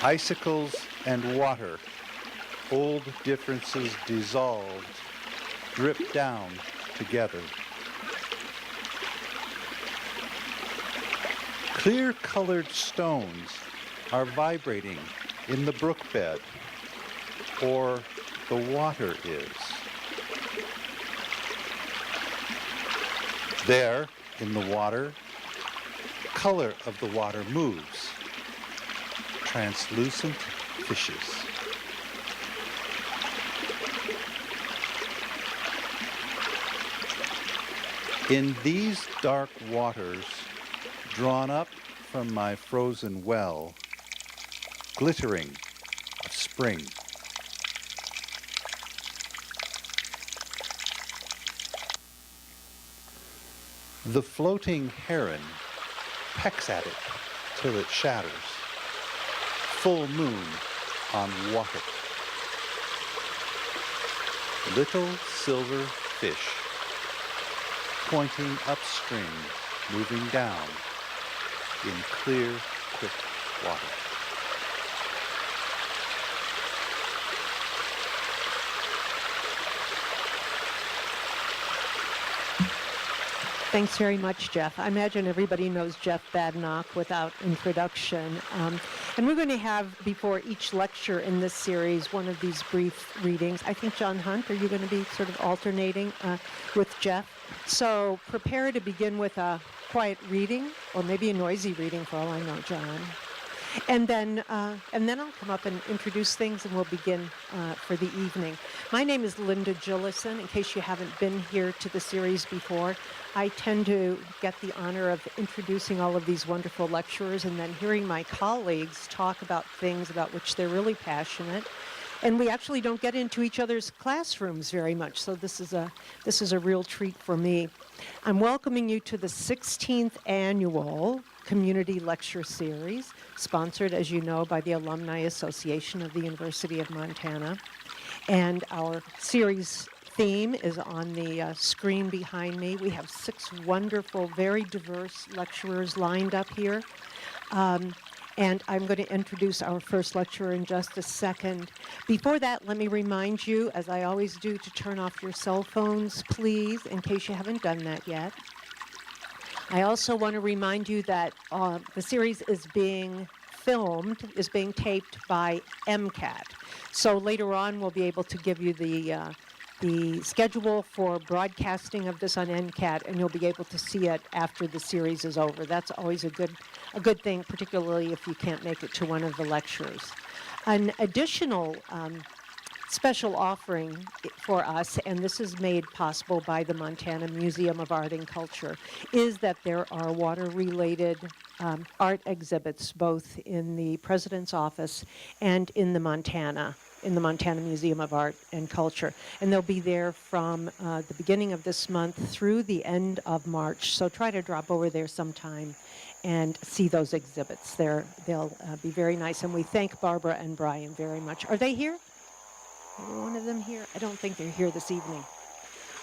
Icicles and water, old differences dissolved, drip down together. Clear-colored stones are vibrating in the brook bed, or the water is. There, in the water, color of the water moves. Translucent fishes. In these dark waters, drawn up from my frozen well, glittering of spring. The floating heron pecks at it till it shatters. Full moon on water. Little silver fish pointing upstream, moving down in clear, quick water. Thanks very much, Jeff. I imagine everybody knows Jeff Badenoch without introduction. And we're going to have, before each lecture in this series, one of these brief readings. I think, John Hunt, are you going to be sort of alternating with Jeff? So prepare to begin with a quiet reading, or maybe a noisy reading for all I know, John. And then I'll come up and introduce things, and we'll begin for the evening. My name is Linda Gillison. In case you haven't been here to the series before, I tend to get the honor of introducing all of these wonderful lecturers and then hearing my colleagues talk about things about which they're really passionate. And we actually don't get into each other's classrooms very much, so this is a real treat for me. I'm welcoming you to the 16th annual Community Lecture Series, sponsored, as you know, by the Alumni Association of the University of Montana. And our series theme is on the screen behind me. We have 6 wonderful, very diverse lecturers lined up here. And I'm going to introduce our first lecturer in just a second. Before that, let me remind you, as I always do, to turn off your cell phones, please, in case you haven't done that yet. I also want to remind you that the series is being taped by MCAT. So later on, we'll be able to give you the schedule for broadcasting of this on MCAT, and you'll be able to see it after the series is over. That's always a good thing, particularly if you can't make it to one of the lectures. An additional special offering for us, and this is made possible by the Montana Museum of Art and Culture, is that there are water-related art exhibits both in the President's office and in the Montana Museum of Art and Culture. And they'll be there from the beginning of this month through the end of March. So try to drop over there sometime and see those exhibits. They'll be very nice. And we thank Barbara and Brian very much. Are they here? Are one of them here? I don't think they're here this evening.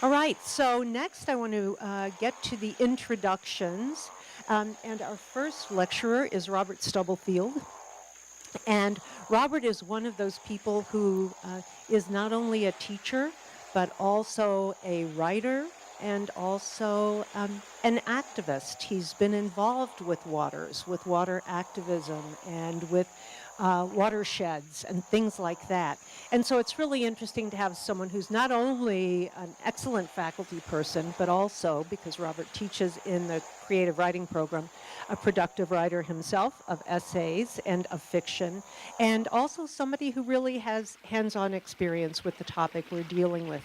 All right, so next I want to get to the introductions. And our first lecturer is Robert Stubblefield. And Robert is one of those people who is not only a teacher, but also a writer and also an activist. He's been involved with waters, with water activism, and with watersheds and things like that. And so it's really interesting to have someone who's not only an excellent faculty person, but also, because Robert teaches in the creative writing program, a productive writer himself of essays and of fiction, and also somebody who really has hands-on experience with the topic we're dealing with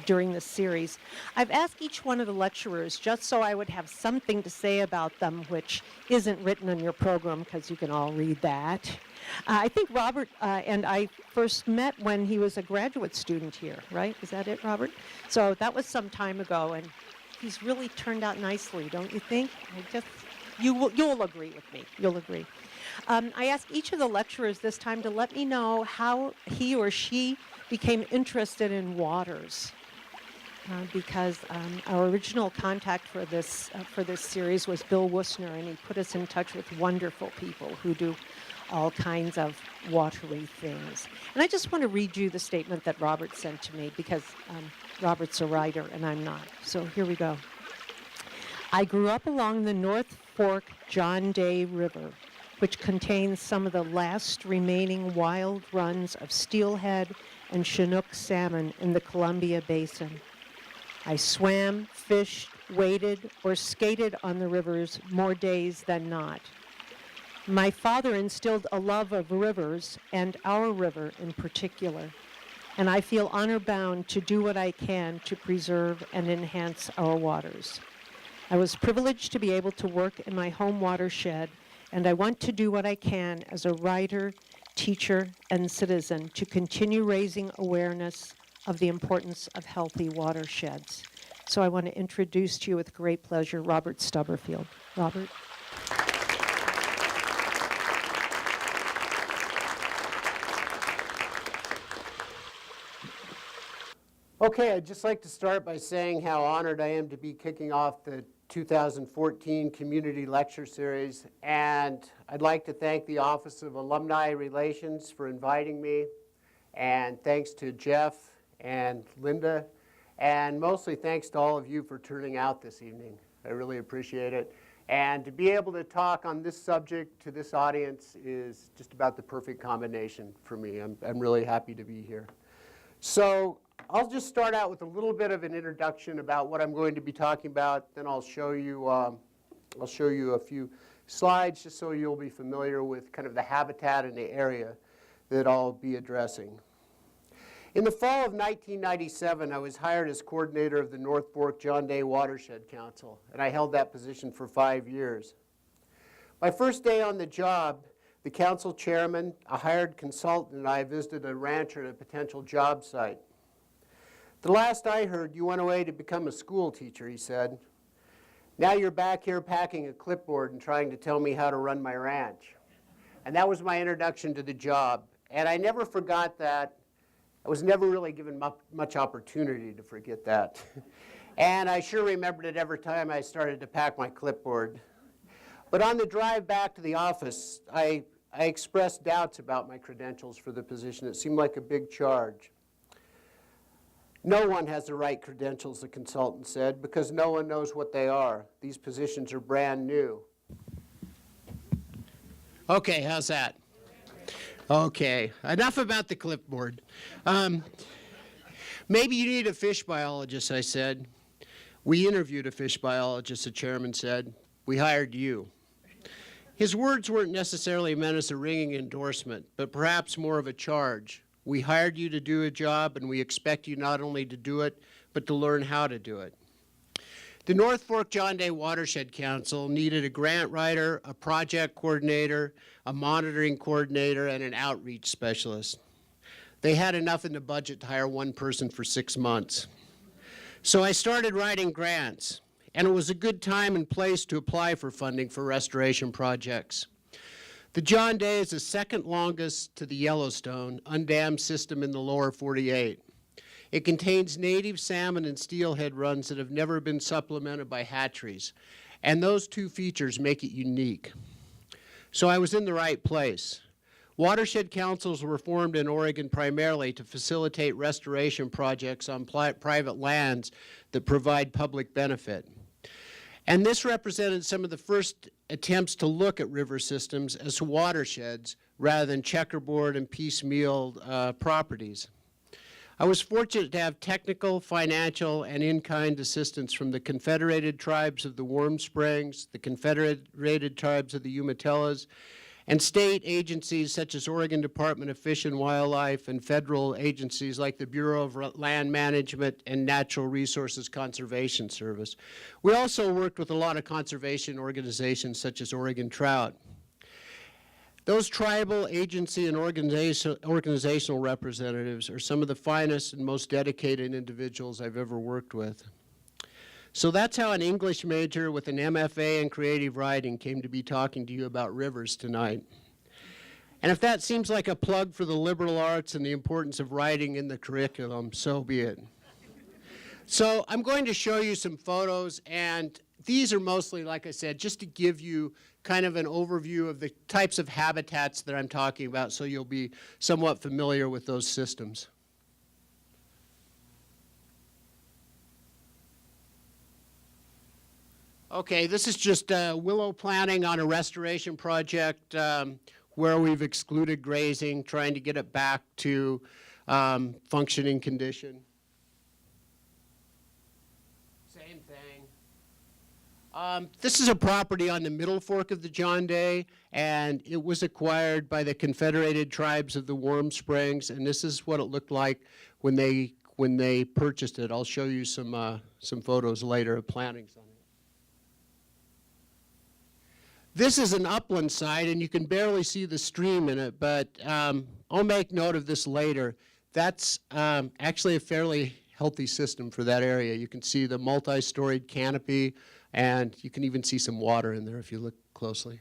during this series. I've asked each one of the lecturers, just so I would have something to say about them, which isn't written in your program, because you can all read that. I think Robert and I first met when he was a graduate student here, right? Is that it, Robert? So that was some time ago, and he's really turned out nicely, don't you think? You'll agree with me. You'll agree. I asked each of the lecturers this time to let me know how he or she became interested in waters. Because our original contact for this series was Bill Wussner, and he put us in touch with wonderful people who do all kinds of watery things. And I just want to read you the statement that Robert sent to me because Robert's a writer and I'm not. So here we go. I grew up along the North Fork John Day River, which contains some of the last remaining wild runs of steelhead and Chinook salmon in the Columbia Basin. I swam, fished, waded, or skated on the rivers more days than not. My father instilled a love of rivers, and our river in particular, and I feel honor-bound to do what I can to preserve and enhance our waters. I was privileged to be able to work in my home watershed, and I want to do what I can as a writer, teacher, and citizen to continue raising awareness of the importance of healthy watersheds. So I want to introduce to you with great pleasure Robert Stubblefield. Robert. Okay, I'd just like to start by saying how honored I am to be kicking off the 2014 Community Lecture Series, and I'd like to thank the Office of Alumni Relations for inviting me, and thanks to Jeff and Linda, and mostly thanks to all of you for turning out this evening. I really appreciate it. And to be able to talk on this subject to this audience is just about the perfect combination for me. I'm really happy to be here. So I'll just start out with a little bit of an introduction about what I'm going to be talking about. Then I'll show you a few slides just so you'll be familiar with kind of the habitat and the area that I'll be addressing. In the fall of 1997, I was hired as coordinator of the North Fork John Day Watershed Council, and I held that position for 5 years. My first day on the job, the council chairman, a hired consultant, and I visited a rancher at a potential job site. The last I heard, you went away to become a school teacher, he said. Now you're back here packing a clipboard and trying to tell me how to run my ranch. And that was my introduction to the job. And I never forgot that. I was never really given much opportunity to forget that. And I sure remembered it every time I started to pack my clipboard. But on the drive back to the office, I expressed doubts about my credentials for the position. It seemed like a big charge. No one has the right credentials, the consultant said, because no one knows what they are. These positions are brand new. Okay, how's that? Okay, enough about the clipboard. Maybe you need a fish biologist, I said. We interviewed a fish biologist, the chairman said. We hired you. His words weren't necessarily meant as a ringing endorsement, but perhaps more of a charge. We hired you to do a job, and we expect you not only to do it, but to learn how to do it. The North Fork John Day Watershed Council needed a grant writer, a project coordinator, a monitoring coordinator, and an outreach specialist. They had enough in the budget to hire one person for 6 months. So I started writing grants, and it was a good time and place to apply for funding for restoration projects. The John Day is the second longest to the Yellowstone undammed system in the lower 48. It contains native salmon and steelhead runs that have never been supplemented by hatcheries, and those two features make it unique. So I was in the right place. Watershed councils were formed in Oregon primarily to facilitate restoration projects on private lands that provide public benefit. And this represented some of the first attempts to look at river systems as watersheds rather than checkerboard and piecemeal properties. I was fortunate to have technical, financial, and in-kind assistance from the Confederated Tribes of the Warm Springs, the Confederated Tribes of the Umatelas, and state agencies such as Oregon Department of Fish and Wildlife and federal agencies like the Bureau of Land Management and Natural Resources Conservation Service. We also worked with a lot of conservation organizations such as Oregon Trout. Those tribal agency and organizational representatives are some of the finest and most dedicated individuals I've ever worked with. So that's how an English major with an MFA in creative writing came to be talking to you about rivers tonight. And if that seems like a plug for the liberal arts and the importance of writing in the curriculum, so be it. So I'm going to show you some photos, and these are mostly, like I said, just to give you kind of an overview of the types of habitats that I'm talking about, so you'll be somewhat familiar with those systems. Okay, this is just willow planting on a restoration project where we've excluded grazing, trying to get it back to functioning condition. Same thing. This is a property on the middle fork of the John Day, and it was acquired by the Confederated Tribes of the Warm Springs, and this is what it looked like when they purchased it. I'll show you some photos later of plantings on it. This is an upland site, and you can barely see the stream in it, but I'll make note of this later. That's actually a fairly healthy system for that area. You can see the multi-storied canopy, and you can even see some water in there if you look closely.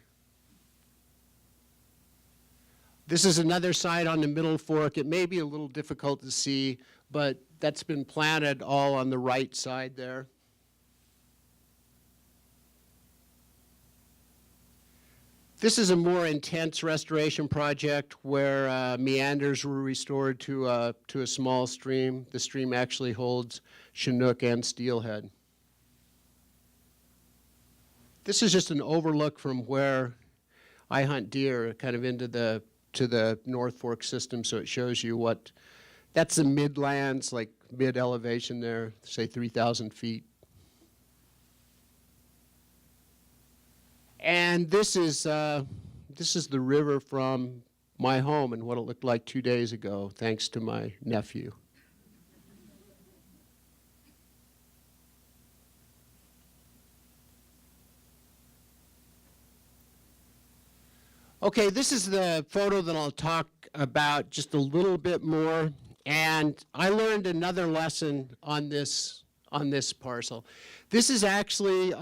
This is another site on the middle fork. It may be a little difficult to see, but that's been planted all on the right side there. This is a more intense restoration project where meanders were restored to a small stream. The stream actually holds Chinook and steelhead. This is just an overlook from where I hunt deer, kind of into to the North Fork system, so it shows you what, that's the midlands, like mid-elevation there, say 3,000 feet. And this is the river from my home and what it looked like 2 days ago, thanks to my nephew. Okay, this is the photo that I'll talk about just a little bit more. And I learned another lesson on this parcel. This is actually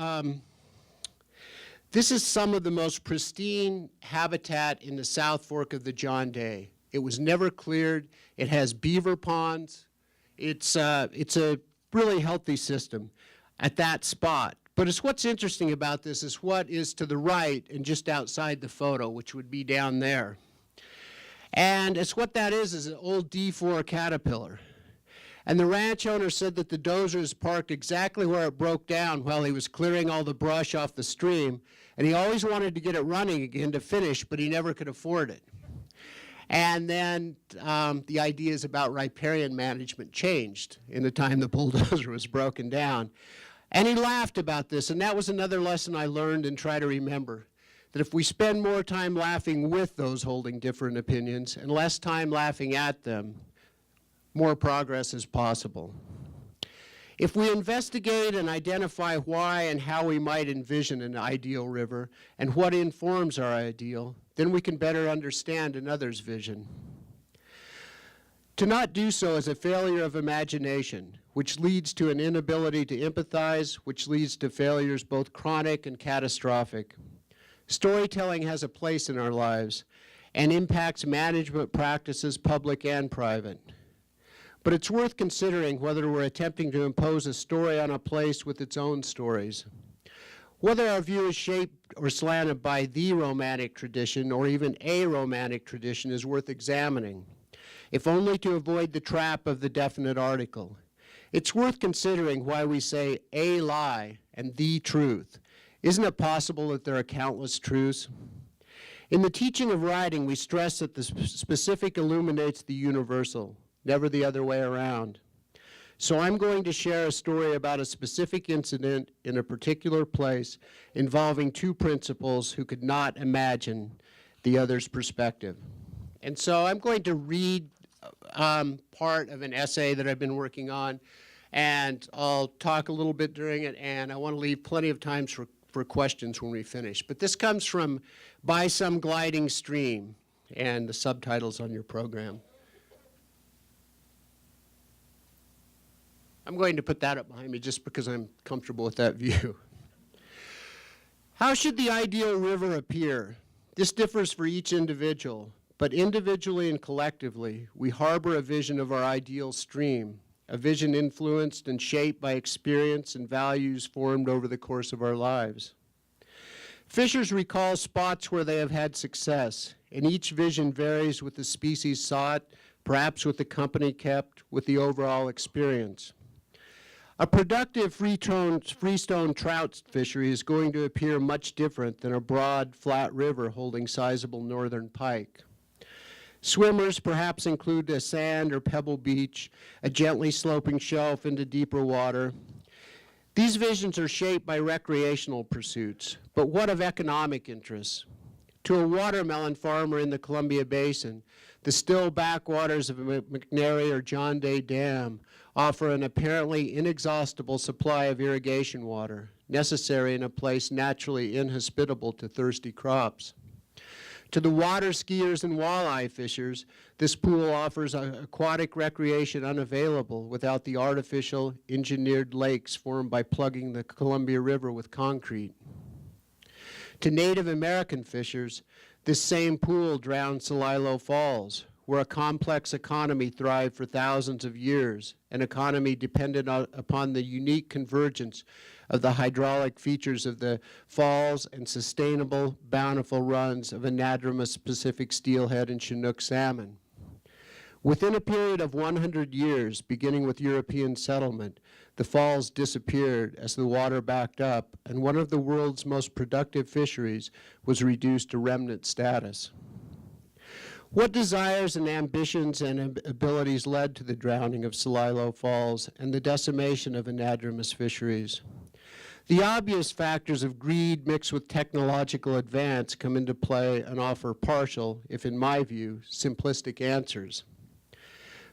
this is some of the most pristine habitat in the South Fork of the John Day. It was never cleared. It has beaver ponds. It's a really healthy system at that spot. But it's what's interesting about this is what is to the right and just outside the photo, which would be down there. And it's what that is an old D4 Caterpillar. And the ranch owner said that the dozer is parked exactly where it broke down while he was clearing all the brush off the stream. And he always wanted to get it running again to finish, but he never could afford it. And then the ideas about riparian management changed in the time the bulldozer was broken down. And he laughed about this, and that was another lesson I learned and try to remember, that if we spend more time laughing with those holding different opinions and less time laughing at them, more progress is possible. If we investigate and identify why and how we might envision an ideal river and what informs our ideal, then we can better understand another's vision. To not do so is a failure of imagination, which leads to an inability to empathize, which leads to failures both chronic and catastrophic. Storytelling has a place in our lives and impacts management practices, public and private. But it's worth considering whether we're attempting to impose a story on a place with its own stories. Whether our view is shaped or slanted by the romantic tradition or even a romantic tradition is worth examining, if only to avoid the trap of the definite article. It's worth considering why we say a lie and the truth. Isn't it possible that there are countless truths? In the teaching of writing, we stress that the specific illuminates the universal, never the other way around. So I'm going to share a story about a specific incident in a particular place involving two principals who could not imagine the other's perspective. And so I'm going to read part of an essay that I've been working on, and I'll talk a little bit during it, and I want to leave plenty of time for questions when we finish. But this comes from By Some Gliding Stream, and the subtitle's on your program. I'm going to put that up behind me just because I'm comfortable with that view. How should the ideal river appear? This differs for each individual, but individually and collectively, we harbor a vision of our ideal stream, a vision influenced and shaped by experience and values formed over the course of our lives. Fishers recall spots where they have had success, and each vision varies with the species sought, perhaps with the company kept, with the overall experience. A productive freestone trout fishery is going to appear much different than a broad, flat river holding sizable northern pike. Swimmers perhaps include a sand or pebble beach, a gently sloping shelf into deeper water. These visions are shaped by recreational pursuits, but what of economic interests? To a watermelon farmer in the Columbia Basin, the still backwaters of McNary or John Day Dam offer an apparently inexhaustible supply of irrigation water, necessary in a place naturally inhospitable to thirsty crops. To the water skiers and walleye fishers, this pool offers aquatic recreation unavailable without the artificial, engineered lakes formed by plugging the Columbia River with concrete. To Native American fishers, this same pool drowned Celilo Falls, where a complex economy thrived for thousands of years, an economy dependent upon the unique convergence of the hydraulic features of the falls and sustainable, bountiful runs of anadromous Pacific steelhead and Chinook salmon. Within a period of 100 years, beginning with European settlement, the falls disappeared as the water backed up, and one of the world's most productive fisheries was reduced to remnant status. What desires and ambitions and abilities led to the drowning of Celilo Falls and the decimation of anadromous fisheries? The obvious factors of greed mixed with technological advance come into play and offer partial, if in my view, simplistic answers.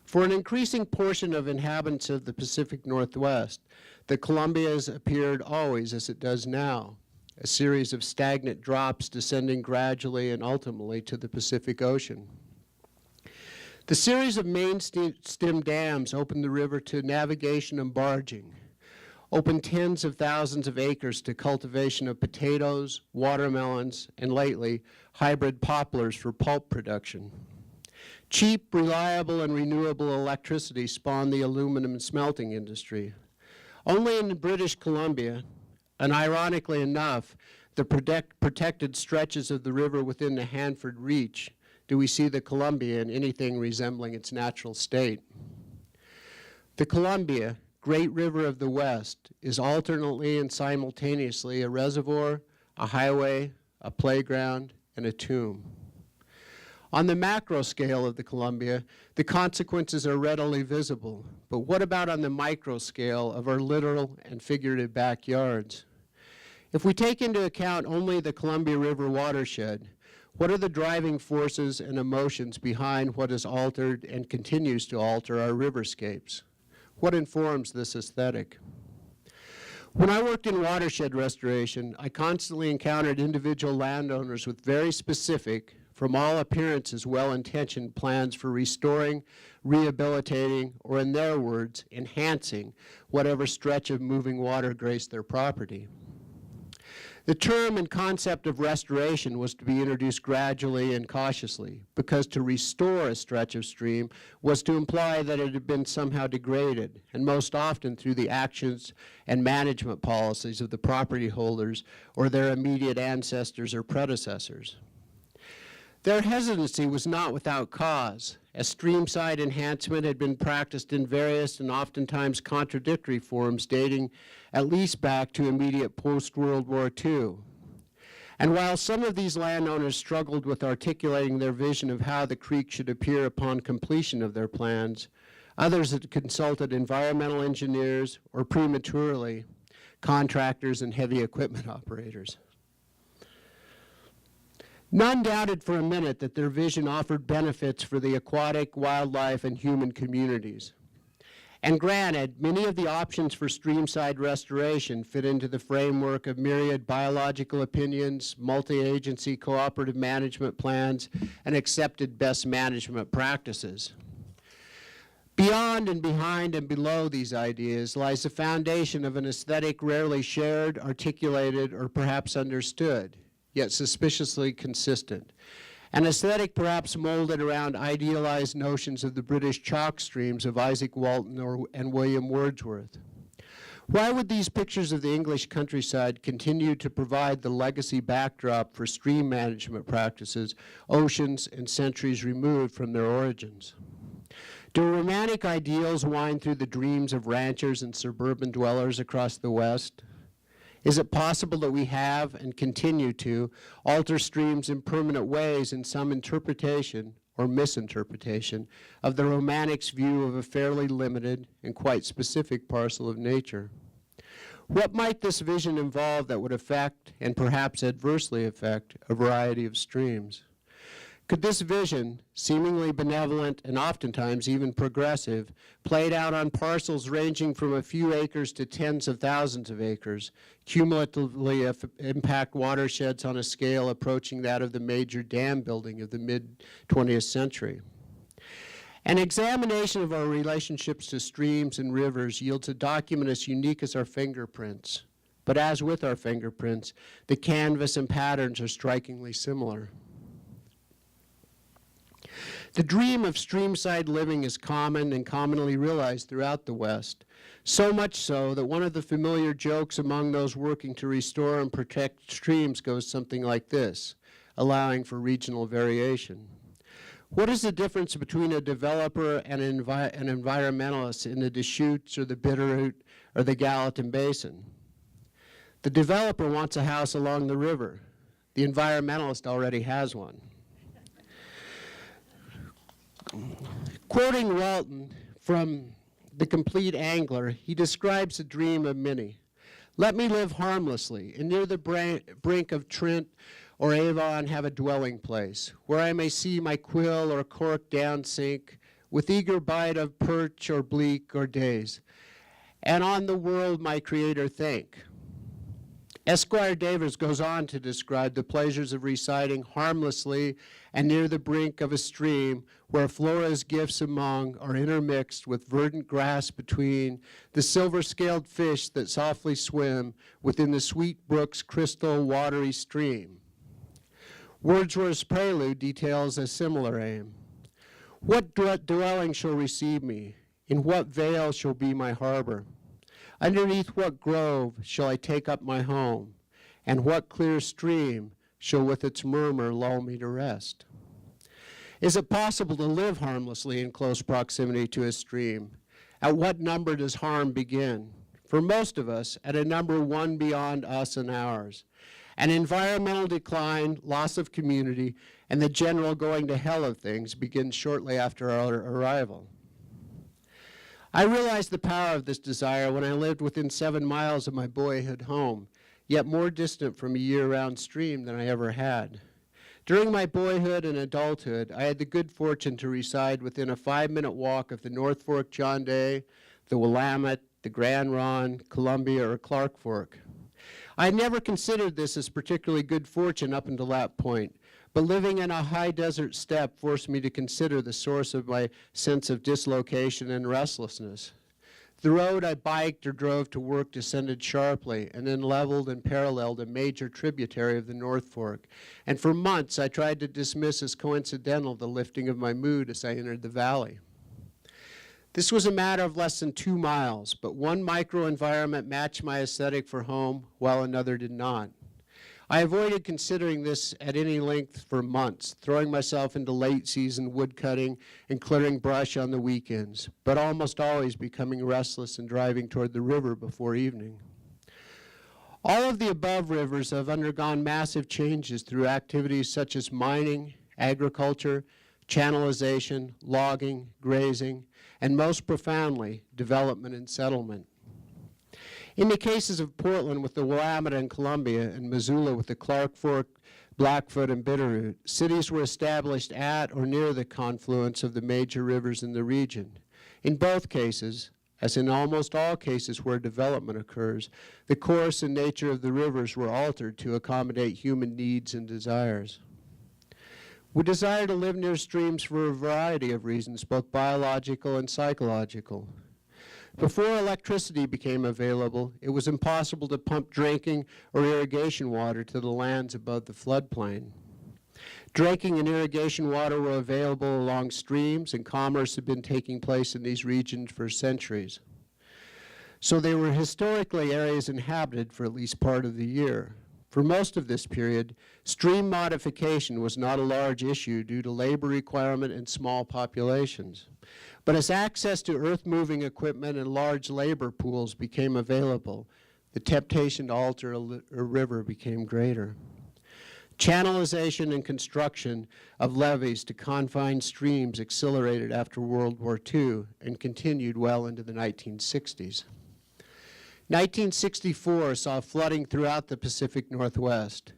For an increasing portion of inhabitants of the Pacific Northwest, the Columbia has appeared always as it does now, a series of stagnant drops descending gradually and ultimately to the Pacific Ocean. The series of main stem dams opened the river to navigation and barging, opened tens of thousands of acres to cultivation of potatoes, watermelons, and lately, hybrid poplars for pulp production. Cheap, reliable, and renewable electricity spawned the aluminum smelting industry. Only in British Columbia, and ironically enough, the protected stretches of the river within the Hanford Reach, do we see the Columbia in anything resembling its natural state. The Columbia, great river of the West, is alternately and simultaneously a reservoir, a highway, a playground, and a tomb. On the macro scale of the Columbia, the consequences are readily visible, but what about on the micro scale of our literal and figurative backyards? If we take into account only the Columbia River watershed, what are the driving forces and emotions behind what has altered and continues to alter our riverscapes? What informs this aesthetic? When I worked in watershed restoration, I constantly encountered individual landowners with very specific, from all appearances, well-intentioned plans for restoring, rehabilitating, or in their words, enhancing whatever stretch of moving water graced their property. The term and concept of restoration was to be introduced gradually and cautiously, because to restore a stretch of stream was to imply that it had been somehow degraded, and most often through the actions and management policies of the property holders or their immediate ancestors or predecessors. Their hesitancy was not without cause, as streamside enhancement had been practiced in various and oftentimes contradictory forms dating at least back to immediate post-World War II. And while some of these landowners struggled with articulating their vision of how the creek should appear upon completion of their plans, others had consulted environmental engineers or prematurely, contractors and heavy equipment operators. None doubted for a minute that their vision offered benefits for the aquatic, wildlife, and human communities. And granted, many of the options for streamside restoration fit into the framework of myriad biological opinions, multi-agency cooperative management plans, and accepted best management practices. Beyond and behind and below these ideas lies the foundation of an aesthetic rarely shared, articulated, or perhaps understood, yet suspiciously consistent, an aesthetic perhaps molded around idealized notions of the British chalk streams of Isaac Walton and William Wordsworth. Why would these pictures of the English countryside continue to provide the legacy backdrop for stream management practices oceans and centuries removed from their origins? Do romantic ideals wind through the dreams of ranchers and suburban dwellers across the West? Is it possible that we have and continue to alter streams in permanent ways in some interpretation or misinterpretation of the romantic's view of a fairly limited and quite specific parcel of nature? What might this vision involve that would affect and perhaps adversely affect a variety of streams? Could this vision, seemingly benevolent and oftentimes even progressive, played out on parcels ranging from a few acres to tens of thousands of acres, cumulatively impact watersheds on a scale approaching that of the major dam building of the mid-20th century? An examination of our relationships to streams and rivers yields a document as unique as our fingerprints. But as with our fingerprints, the canvas and patterns are strikingly similar. The dream of streamside living is common and commonly realized throughout the West, so much so that one of the familiar jokes among those working to restore and protect streams goes something like this, allowing for regional variation. What is the difference between a developer and an environmentalist in the Deschutes or the Bitterroot or the Gallatin Basin? The developer wants a house along the river. The environmentalist already has one. Quoting Walton from The Complete Angler, he describes the dream of many. Let me live harmlessly, and near the brink of Trent or Avon have a dwelling place, where I may see my quill or cork down sink, with eager bite of perch or bleak or days, and on the world my Creator thank. Esquire Davis goes on to describe the pleasures of residing harmlessly and near the brink of a stream where Flora's gifts among are intermixed with verdant grass between, the silver-scaled fish that softly swim within the sweet brook's crystal watery stream. Wordsworth's Prelude details a similar aim. What dwelling shall receive me? In what vale shall be my harbor? Underneath what grove shall I take up my home? And what clear stream shall with its murmur lull me to rest? Is it possible to live harmlessly in close proximity to a stream? At what number does harm begin? For most of us, at a number one beyond us and ours. An environmental decline, loss of community, and the general going to hell of things begins shortly after our arrival. I realized the power of this desire when I lived within 7 miles of my boyhood home, yet more distant from a year-round stream than I ever had. During my boyhood and adulthood, I had the good fortune to reside within a 5-minute walk of the North Fork John Day, the Willamette, the Grand Ronde, Columbia, or Clark Fork. I had never considered this as particularly good fortune up until that point, but living in a high desert steppe forced me to consider the source of my sense of dislocation and restlessness. The road I biked or drove to work descended sharply and then leveled and paralleled a major tributary of the North Fork, and for months I tried to dismiss as coincidental the lifting of my mood as I entered the valley. This was a matter of less than 2 miles, but one microenvironment matched my aesthetic for home, while another did not. I avoided considering this at any length for months, throwing myself into late-season woodcutting and clearing brush on the weekends, but almost always becoming restless and driving toward the river before evening. All of the above rivers have undergone massive changes through activities such as mining, agriculture, channelization, logging, grazing, and most profoundly, development and settlement. In the cases of Portland with the Willamette and Columbia, and Missoula with the Clark Fork, Blackfoot, and Bitterroot, cities were established at or near the confluence of the major rivers in the region. In both cases, as in almost all cases where development occurs, the course and nature of the rivers were altered to accommodate human needs and desires. We desire to live near streams for a variety of reasons, both biological and psychological. Before electricity became available, it was impossible to pump drinking or irrigation water to the lands above the floodplain. Drinking and irrigation water were available along streams, and commerce had been taking place in these regions for centuries. So they were historically areas inhabited for at least part of the year. For most of this period, stream modification was not a large issue due to labor requirement and small populations. But as access to earth-moving equipment and large labor pools became available, the temptation to alter a river became greater. Channelization and construction of levees to confine streams accelerated after World War II and continued well into the 1960s. 1964 saw flooding throughout the Pacific Northwest,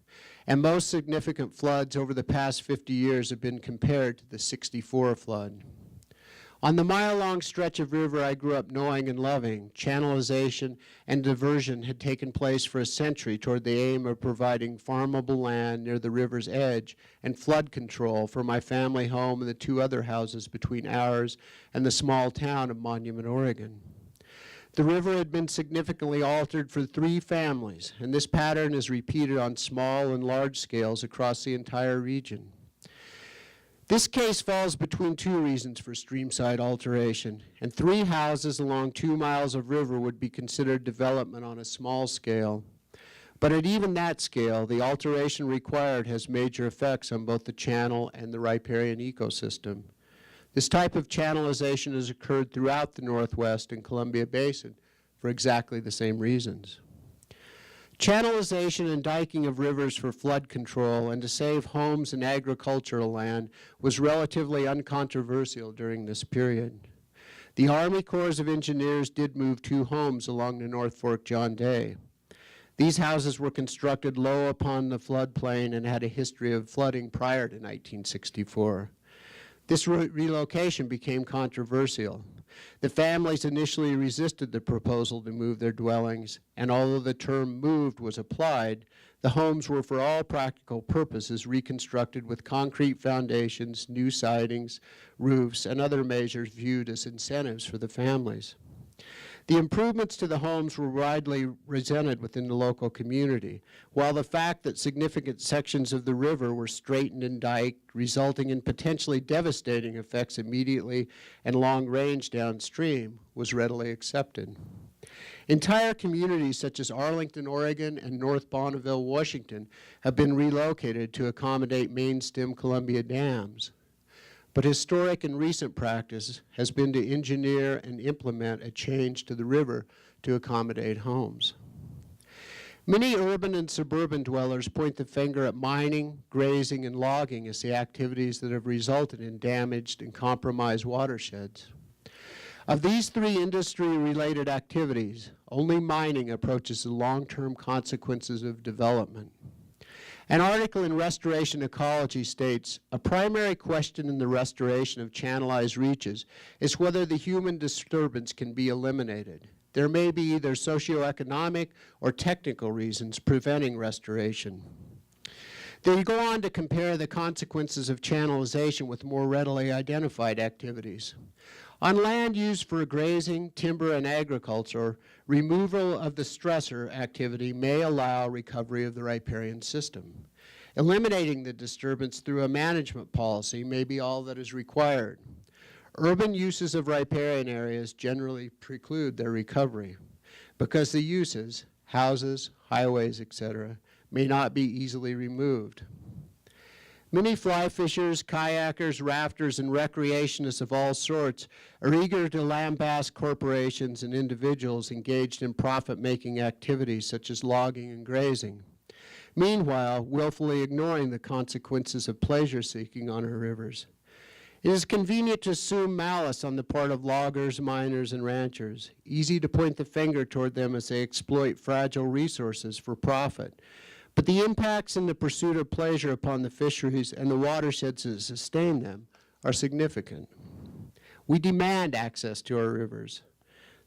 and most significant floods over the past 50 years have been compared to the '64 flood. On the mile-long stretch of river I grew up knowing and loving, channelization and diversion had taken place for a century toward the aim of providing farmable land near the river's edge and flood control for my family home and the two other houses between ours and the small town of Monument, Oregon. The river had been significantly altered for 3 families, and this pattern is repeated on small and large scales across the entire region. This case falls between 2 reasons for streamside alteration, and 3 houses along 2 miles of river would be considered development on a small scale. But at even that scale, the alteration required has major effects on both the channel and the riparian ecosystem. This type of channelization has occurred throughout the Northwest and Columbia Basin for exactly the same reasons. Channelization and diking of rivers for flood control and to save homes and agricultural land was relatively uncontroversial during this period. The Army Corps of Engineers did move 2 homes along the North Fork John Day. These houses were constructed low upon the floodplain and had a history of flooding prior to 1964. This relocation became controversial. The families initially resisted the proposal to move their dwellings, and although the term moved was applied, the homes were for all practical purposes reconstructed with concrete foundations, new sidings, roofs, and other measures viewed as incentives for the families. The improvements to the homes were widely resented within the local community, while the fact that significant sections of the river were straightened and diked, resulting in potentially devastating effects immediately and long range downstream, was readily accepted. Entire communities such as Arlington, Oregon, and North Bonneville, Washington, have been relocated to accommodate main stem Columbia dams. But historic and recent practice has been to engineer and implement a change to the river to accommodate homes. Many urban and suburban dwellers point the finger at mining, grazing, and logging as the activities that have resulted in damaged and compromised watersheds. Of these 3 industry-related activities, only mining approaches the long-term consequences of development. An article in Restoration Ecology states, "A primary question in the restoration of channelized reaches is whether the human disturbance can be eliminated. There may be either socioeconomic or technical reasons preventing restoration." They go on to compare the consequences of channelization with more readily identified activities. On land used for grazing, timber, and agriculture, removal of the stressor activity may allow recovery of the riparian system. Eliminating the disturbance through a management policy may be all that is required. Urban uses of riparian areas generally preclude their recovery because the uses, houses, highways, etc., may not be easily removed. Many fly fishers, kayakers, rafters, and recreationists of all sorts are eager to lambast corporations and individuals engaged in profit-making activities such as logging and grazing. Meanwhile, willfully ignoring the consequences of pleasure-seeking on our rivers. It is convenient to assume malice on the part of loggers, miners, and ranchers. Easy to point the finger toward them as they exploit fragile resources for profit. But the impacts in the pursuit of pleasure upon the fisheries and the watersheds that sustain them are significant. We demand access to our rivers.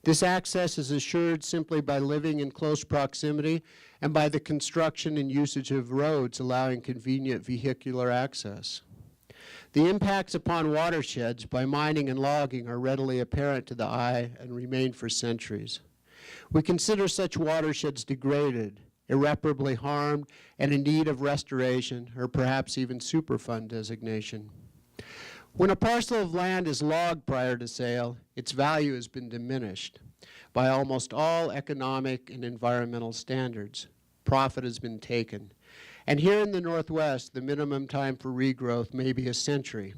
This access is assured simply by living in close proximity and by the construction and usage of roads allowing convenient vehicular access. The impacts upon watersheds by mining and logging are readily apparent to the eye and remain for centuries. We consider such watersheds degraded, irreparably harmed, and in need of restoration, or perhaps even Superfund designation. When a parcel of land is logged prior to sale, its value has been diminished by almost all economic and environmental standards. Profit has been taken. And here in the Northwest, the minimum time for regrowth may be a century.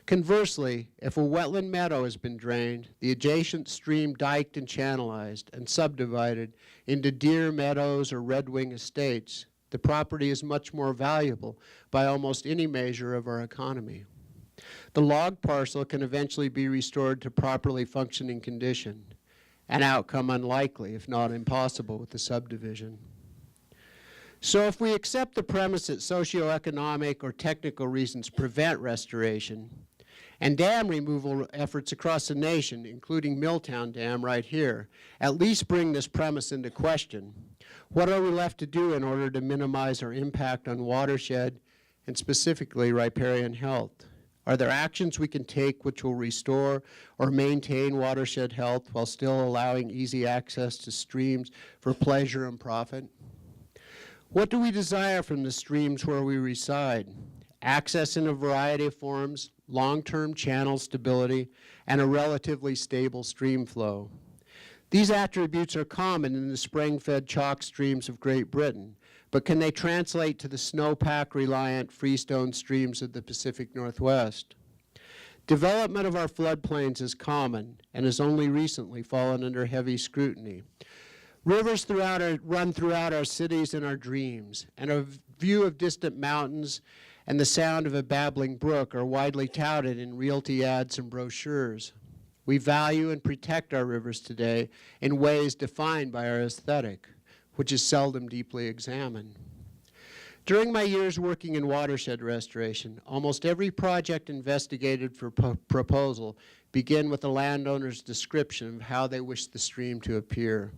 Conversely, if a wetland meadow has been drained, the adjacent stream diked and channelized and subdivided into deer meadows or redwing estates, the property is much more valuable by almost any measure of our economy. The log parcel can eventually be restored to properly functioning condition, an outcome unlikely, if not impossible, with the subdivision. So if we accept the premise that socioeconomic or technical reasons prevent restoration, and dam removal efforts across the nation, including Milltown Dam right here, at least bring this premise into question, what are we left to do in order to minimize our impact on watershed and specifically riparian health? Are there actions we can take which will restore or maintain watershed health while still allowing easy access to streams for pleasure and profit? What do we desire from the streams where we reside? Access in a variety of forms, long-term channel stability, and a relatively stable stream flow. These attributes are common in the spring-fed chalk streams of Great Britain, but can they translate to the snowpack-reliant freestone streams of the Pacific Northwest? Development of our floodplains is common and has only recently fallen under heavy scrutiny. Rivers run throughout our cities and our dreams, and a view of distant mountains and the sound of a babbling brook are widely touted in realty ads and brochures. We value and protect our rivers today in ways defined by our aesthetic, which is seldom deeply examined. During my years working in watershed restoration, almost every project investigated for proposal began with the landowner's description of how they wish the stream to appear.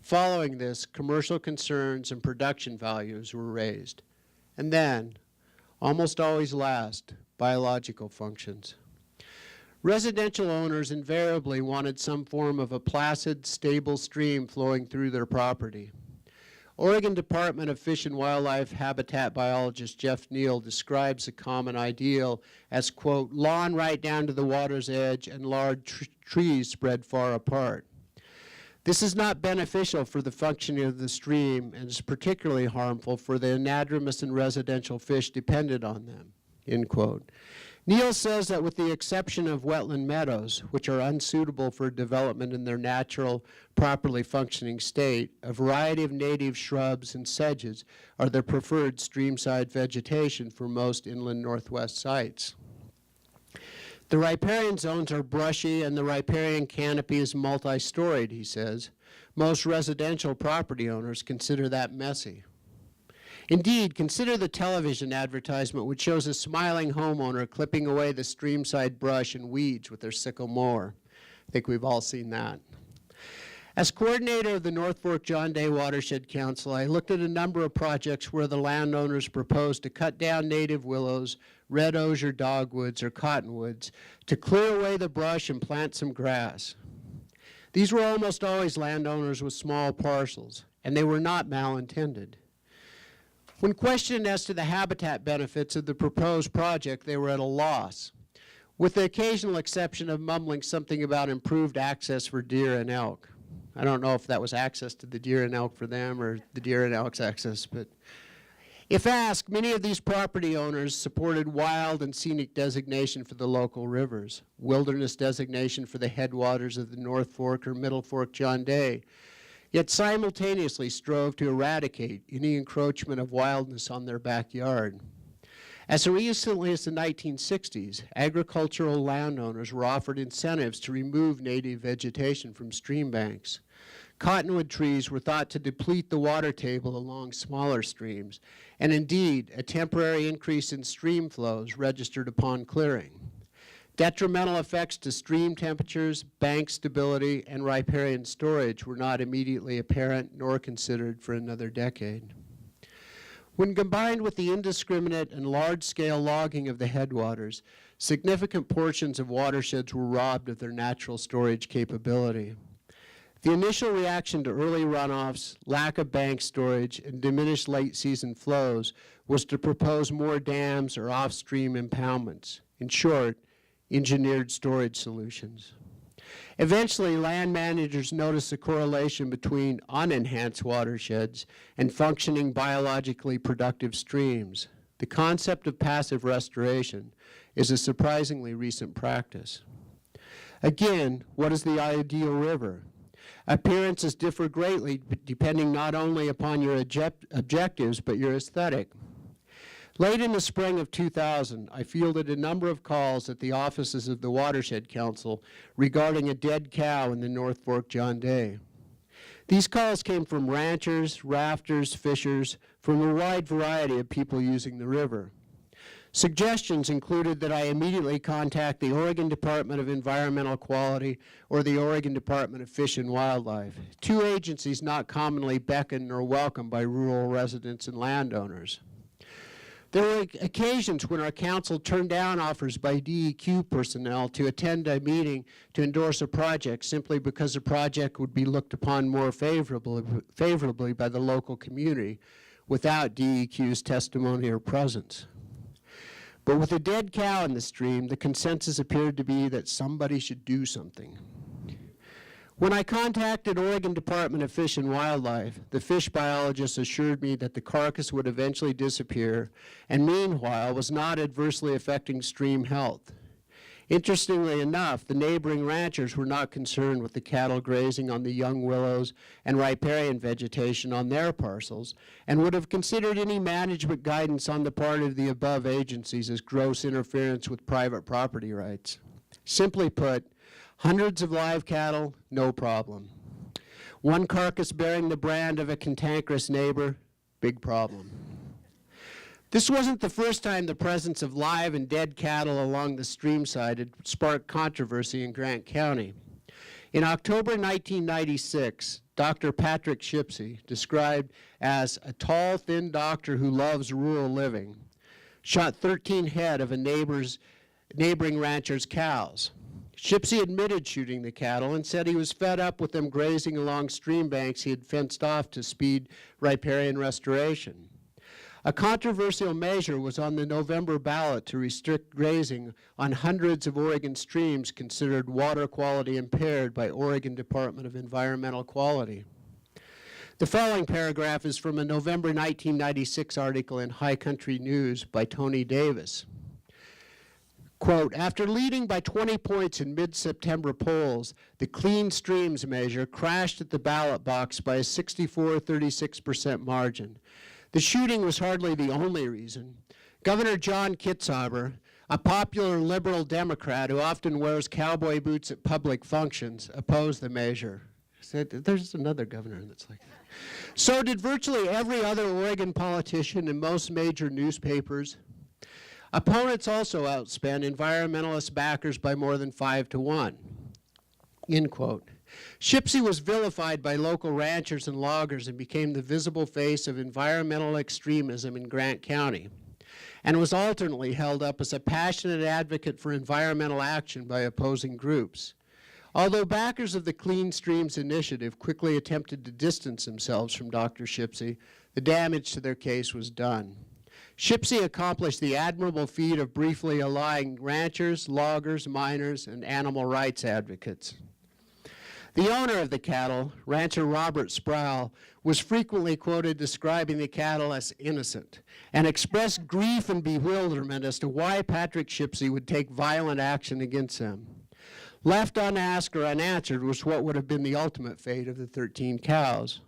Following this, commercial concerns and production values were raised. And then, almost always last, biological functions. Residential owners invariably wanted some form of a placid, stable stream flowing through their property. Oregon Department of Fish and Wildlife habitat biologist Jeff Neal describes the common ideal as, quote, lawn right down to the water's edge and large trees spread far apart. This is not beneficial for the functioning of the stream and is particularly harmful for the anadromous and residential fish dependent on them, end quote. Neal says that with the exception of wetland meadows, which are unsuitable for development in their natural, properly functioning state, a variety of native shrubs and sedges are the preferred streamside vegetation for most inland Northwest sites. The riparian zones are brushy and the riparian canopy is multi-storied, he says. Most residential property owners consider that messy. Indeed, consider the television advertisement which shows a smiling homeowner clipping away the streamside brush and weeds with their sickle mower. I think we've all seen that. As coordinator of the North Fork John Day Watershed Council, I looked at a number of projects where the landowners proposed to cut down native willows, red osier dogwoods, or cottonwoods to clear away the brush and plant some grass. These were almost always landowners with small parcels, and they were not malintended. When questioned as to the habitat benefits of the proposed project, they were at a loss, with the occasional exception of mumbling something about improved access for deer and elk. I don't know if that was access to the deer and elk for them or the deer and elk's access, but if asked, many of these property owners supported wild and scenic designation for the local rivers, wilderness designation for the headwaters of the North Fork or Middle Fork John Day, yet simultaneously strove to eradicate any encroachment of wildness on their backyard. As recently as the 1960s, agricultural landowners were offered incentives to remove native vegetation from stream banks. Cottonwood trees were thought to deplete the water table along smaller streams, and indeed, a temporary increase in stream flows registered upon clearing. Detrimental effects to stream temperatures, bank stability, and riparian storage were not immediately apparent nor considered for another decade. When combined with the indiscriminate and large-scale logging of the headwaters, significant portions of watersheds were robbed of their natural storage capability. The initial reaction to early runoffs, lack of bank storage, and diminished late season flows was to propose more dams or off-stream impoundments. In short, engineered storage solutions. Eventually, land managers noticed a correlation between unenhanced watersheds and functioning biologically productive streams. The concept of passive restoration is a surprisingly recent practice. Again, what is the ideal river? Appearances differ greatly depending not only upon your objectives, but your aesthetic. Late in the spring of 2000, I fielded a number of calls at the offices of the Watershed Council regarding a dead cow in the North Fork John Day. These calls came from ranchers, rafters, fishers, from a wide variety of people using the river. Suggestions included that I immediately contact the Oregon Department of Environmental Quality or the Oregon Department of Fish and Wildlife, two agencies not commonly beckoned or welcomed by rural residents and landowners. There were occasions when our council turned down offers by DEQ personnel to attend a meeting to endorse a project simply because the project would be looked upon more favorably by the local community without DEQ's testimony or presence. But with a dead cow in the stream, the consensus appeared to be that somebody should do something. When I contacted Oregon Department of Fish and Wildlife, the fish biologists assured me that the carcass would eventually disappear and meanwhile was not adversely affecting stream health. Interestingly enough, the neighboring ranchers were not concerned with the cattle grazing on the young willows and riparian vegetation on their parcels and would have considered any management guidance on the part of the above agencies as gross interference with private property rights. Simply put, hundreds of live cattle, no problem. One carcass bearing the brand of a cantankerous neighbor, big problem. This wasn't the first time the presence of live and dead cattle along the stream side had sparked controversy in Grant County. In October 1996, Dr. Patrick Shipsey, described as a tall, thin doctor who loves rural living, shot 13 head of a neighboring rancher's cows. Shipsey admitted shooting the cattle and said he was fed up with them grazing along stream banks he had fenced off to speed riparian restoration. A controversial measure was on the November ballot to restrict grazing on hundreds of Oregon streams considered water quality impaired by Oregon Department of Environmental Quality. The following paragraph is from a November 1996 article in High Country News by Tony Davis. Quote, after leading by 20 points in mid-September polls, the Clean Streams measure crashed at the ballot box by a 64-36% margin. The shooting was hardly the only reason. Governor John Kitzhaber, a popular liberal Democrat who often wears cowboy boots at public functions, opposed the measure. Said, there's another governor that's like that. So did virtually every other Oregon politician and most major newspapers. Opponents also outspent environmentalist backers by more than 5-1. End quote. Shipsey was vilified by local ranchers and loggers and became the visible face of environmental extremism in Grant County, and was alternately held up as a passionate advocate for environmental action by opposing groups. Although backers of the Clean Streams Initiative quickly attempted to distance themselves from Dr. Shipsey, the damage to their case was done. Shipsey accomplished the admirable feat of briefly allying ranchers, loggers, miners, and animal rights advocates. The owner of the cattle, rancher Robert Sproul, was frequently quoted describing the cattle as innocent and expressed grief and bewilderment as to why Patrick Shipsey would take violent action against them. Left unasked or unanswered was what would have been the ultimate fate of the 13 cows.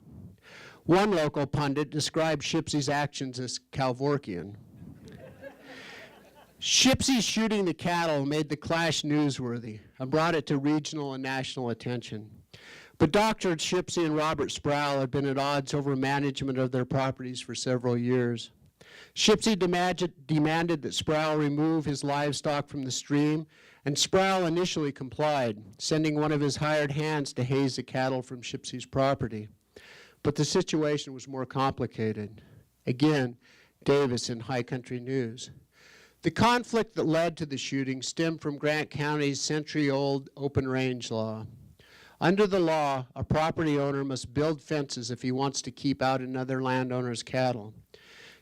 One local pundit described Shipsey's actions as Calvorkian. Shipsey shooting the cattle made the clash newsworthy and brought it to regional and national attention. But Dr. Shipsey and Robert Sproul had been at odds over management of their properties for several years. Shipsey demanded that Sproul remove his livestock from the stream, and Sproul initially complied, sending one of his hired hands to haze the cattle from Shipsey's property. But the situation was more complicated. Again, Davis in High Country News. The conflict that led to the shooting stemmed from Grant County's century-old open range law. Under the law, a property owner must build fences if he wants to keep out another landowner's cattle.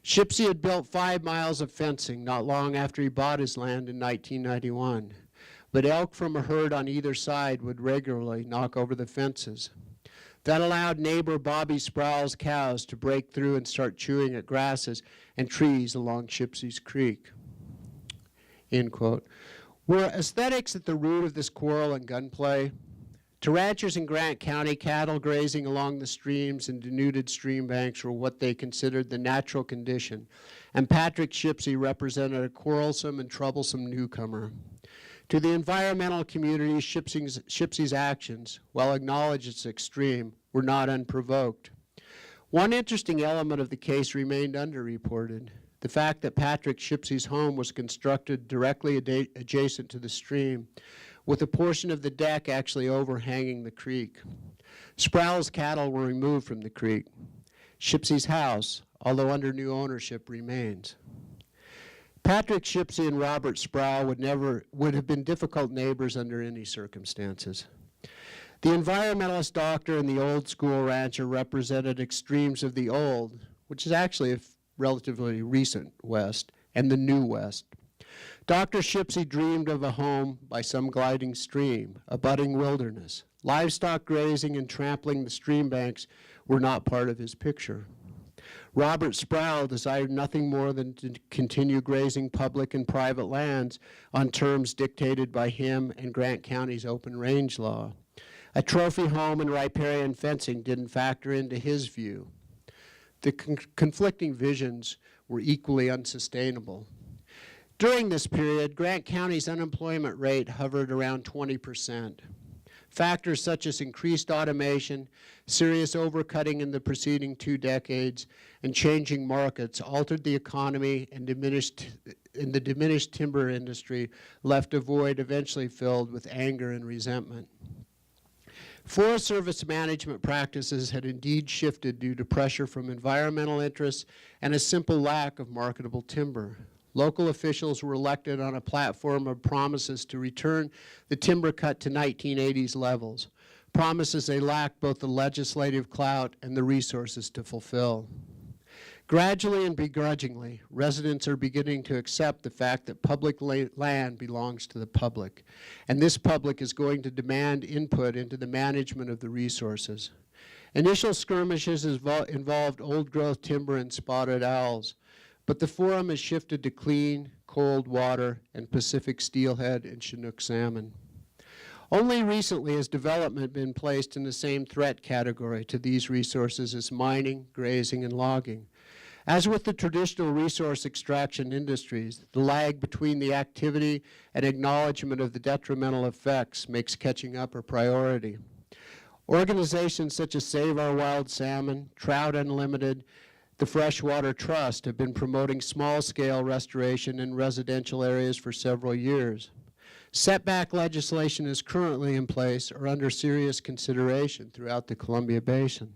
Shipsy had built 5 miles of fencing not long after he bought his land in 1991, but elk from a herd on either side would regularly knock over the fences. That allowed neighbor Bobby Sproul's cows to break through and start chewing at grasses and trees along Shipsy's Creek. End quote. Were aesthetics at the root of this quarrel and gunplay? To ranchers in Grant County, cattle grazing along the streams and denuded stream banks were what they considered the natural condition, and Patrick Shipsy represented a quarrelsome and troublesome newcomer. To the environmental community, Shipsy's actions, while acknowledged as extreme, were not unprovoked. One interesting element of the case remained underreported: the fact that Patrick Shipsy's home was constructed directly adjacent to the stream, with a portion of the deck actually overhanging the creek. Sproul's cattle were removed from the creek. Shipsy's house, although under new ownership, remains. Patrick Shipsy and Robert Sproul would have been difficult neighbors under any circumstances. The environmentalist doctor and the old school rancher represented extremes of the old, which is actually a relatively recent West, and the new West. Dr. Shipsy dreamed of a home by some gliding stream, a budding wilderness. Livestock grazing and trampling the stream banks were not part of his picture. Robert Sproul desired nothing more than to continue grazing public and private lands on terms dictated by him and Grant County's open range law. A trophy home and riparian fencing didn't factor into his view. The conflicting visions were equally unsustainable. During this period, Grant County's unemployment rate hovered around 20%. Factors such as increased automation, serious overcutting in the preceding 2 decades, and changing markets altered the economy, and the diminished timber industry left a void eventually filled with anger and resentment. Forest Service management practices had indeed shifted due to pressure from environmental interests and a simple lack of marketable timber. Local officials were elected on a platform of promises to return the timber cut to 1980s levels, promises they lacked both the legislative clout and the resources to fulfill. Gradually and begrudgingly, residents are beginning to accept the fact that public land belongs to the public, and this public is going to demand input into the management of the resources. Initial skirmishes involved old-growth timber and spotted owls, but the forum has shifted to clean, cold water and Pacific steelhead and Chinook salmon. Only recently has development been placed in the same threat category to these resources as mining, grazing, and logging. As with the traditional resource extraction industries, the lag between the activity and acknowledgement of the detrimental effects makes catching up a priority. Organizations such as Save Our Wild Salmon, Trout Unlimited, the Freshwater Trust have been promoting small-scale restoration in residential areas for several years. Setback legislation is currently in place or under serious consideration throughout the Columbia Basin.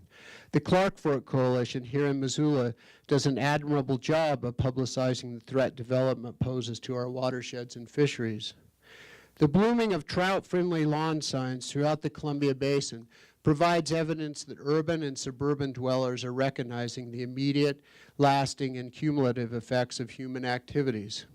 The Clark Fork Coalition here in Missoula does an admirable job of publicizing the threat development poses to our watersheds and fisheries. The blooming of trout-friendly lawn signs throughout the Columbia Basin provides evidence that urban and suburban dwellers are recognizing the immediate, lasting, and cumulative effects of human activities.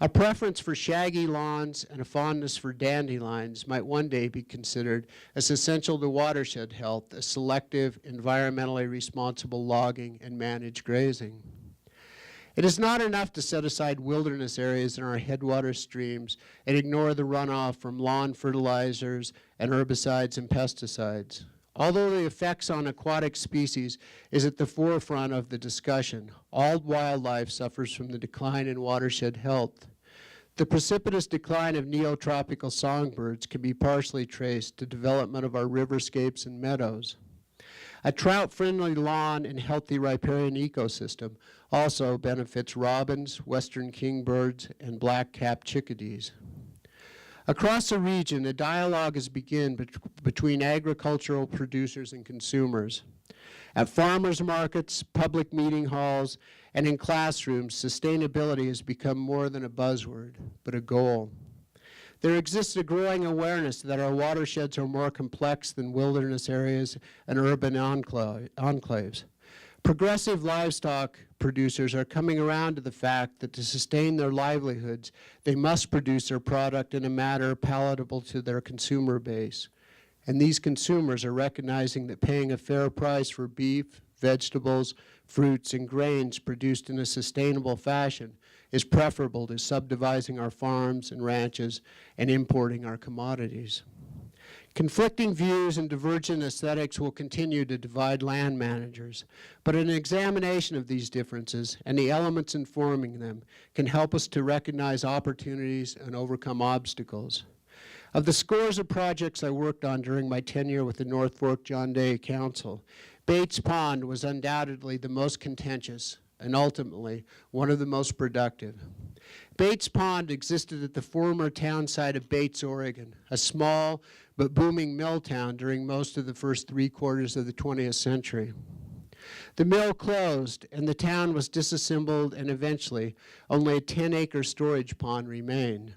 A preference for shaggy lawns and a fondness for dandelions might one day be considered as essential to watershed health as selective, environmentally responsible logging and managed grazing. It is not enough to set aside wilderness areas in our headwater streams and ignore the runoff from lawn fertilizers and herbicides and pesticides. Although the effects on aquatic species is at the forefront of the discussion, all wildlife suffers from the decline in watershed health. The precipitous decline of neotropical songbirds can be partially traced to development of our riverscapes and meadows. A trout-friendly lawn and healthy riparian ecosystem also benefits robins, western kingbirds, and black-capped chickadees. Across the region, a dialogue has begun between agricultural producers and consumers. At farmers markets, public meeting halls, and in classrooms, sustainability has become more than a buzzword, but a goal. There exists a growing awareness that our watersheds are more complex than wilderness areas and urban enclaves. Progressive livestock producers are coming around to the fact that to sustain their livelihoods, they must produce their product in a manner palatable to their consumer base. And these consumers are recognizing that paying a fair price for beef, vegetables, fruits, and grains produced in a sustainable fashion is preferable to subdividing our farms and ranches and importing our commodities. Conflicting views and divergent aesthetics will continue to divide land managers, but an examination of these differences and the elements informing them can help us to recognize opportunities and overcome obstacles. Of the scores of projects I worked on during my tenure with the North Fork John Day Council, Bates Pond was undoubtedly the most contentious and ultimately one of the most productive. Bates Pond existed at the former town site of Bates, Oregon, a small but booming mill town during most of the first 3/4 of the 20th century. The mill closed and the town was disassembled, and eventually only a 10-acre storage pond remained.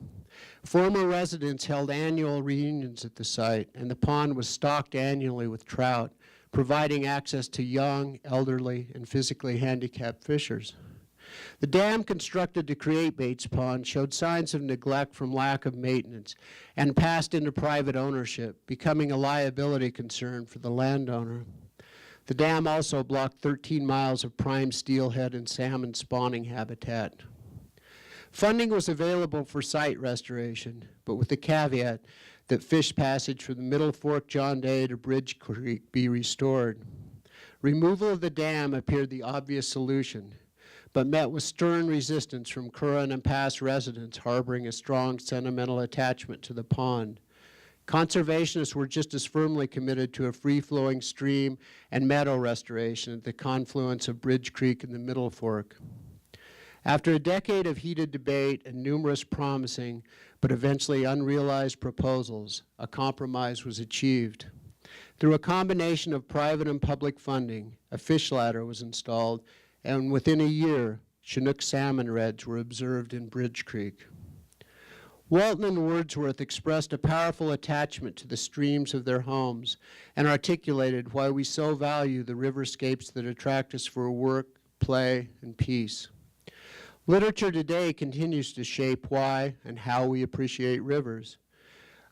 Former residents held annual reunions at the site, and the pond was stocked annually with trout, providing access to young, elderly, and physically handicapped fishers. The dam constructed to create Bates Pond showed signs of neglect from lack of maintenance and passed into private ownership, becoming a liability concern for the landowner. The dam also blocked 13 miles of prime steelhead and salmon spawning habitat. Funding was available for site restoration, but with the caveat that fish passage from the Middle Fork John Day to Bridge Creek be restored. Removal of the dam appeared the obvious solution, but met with stern resistance from current and past residents harboring a strong sentimental attachment to the pond. Conservationists were just as firmly committed to a free-flowing stream and meadow restoration at the confluence of Bridge Creek and the Middle Fork. After a decade of heated debate and numerous promising but eventually unrealized proposals, a compromise was achieved. Through a combination of private and public funding, a fish ladder was installed, and within a year, Chinook salmon redds were observed in Bridge Creek. Walton and Wordsworth expressed a powerful attachment to the streams of their homes and articulated why we so value the riverscapes that attract us for work, play, and peace. Literature today continues to shape why and how we appreciate rivers.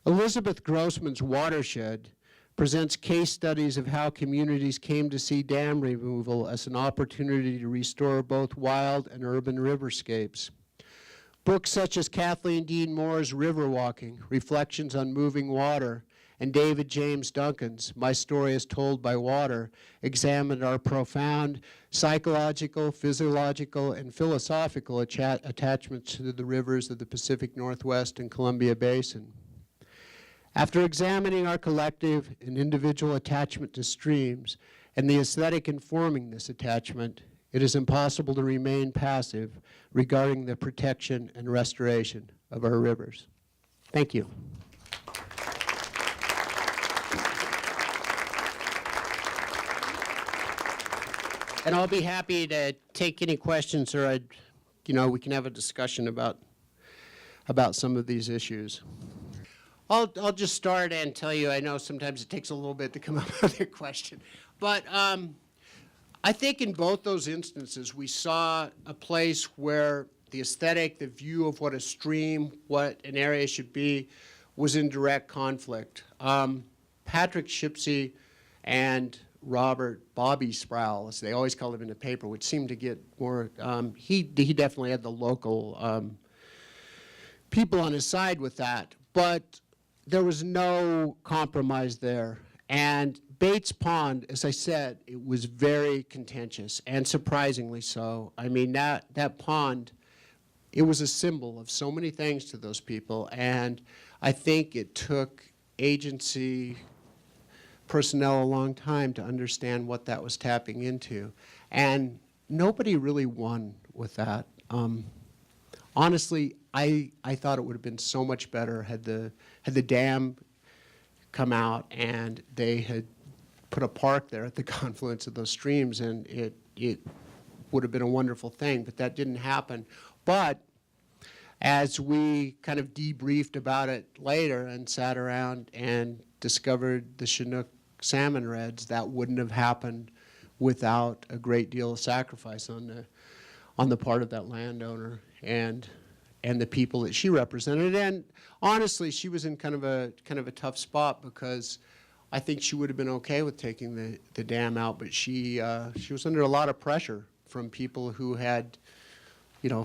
Elizabeth Grossman's Watershed presents case studies of how communities came to see dam removal as an opportunity to restore both wild and urban riverscapes. Books such as Kathleen Dean Moore's River Walking, Reflections on Moving Water, and David James Duncan's My Story is Told by Water examined our profound psychological, physiological, and philosophical attachments to the rivers of the Pacific Northwest and Columbia Basin. After examining our collective and individual attachment to streams and the aesthetic informing this attachment, it is impossible to remain passive regarding the protection and restoration of our rivers. Thank you. And I'll be happy to take any questions, or we can have a discussion about some of these issues. I'll just start and tell you, I know sometimes it takes a little bit to come up with a question, but I think in both those instances we saw a place where the aesthetic, the view of what a stream, what an area should be, was in direct conflict. Patrick Shipsey and Robert Bobby Sproul, as they always called him in the paper, which seemed to get more, he definitely had the local people on his side with that, but there was no compromise there. And Bates Pond, as I said, it was very contentious, and surprisingly so. I mean, that pond, it was a symbol of so many things to those people, and I think it took agency personnel a long time to understand what that was tapping into. And nobody really won with that. Honestly, I thought it would have been so much better had the dam come out and they had put a park there at the confluence of those streams, and it would have been a wonderful thing, but that didn't happen. But as we kind of debriefed about it later and sat around and discovered the Chinook salmon redds, that wouldn't have happened without a great deal of sacrifice on the part of that landowner and the people that she represented. And honestly, she was in kind of a tough spot, because I think she would have been okay with taking the dam out, but she was under a lot of pressure from people who had,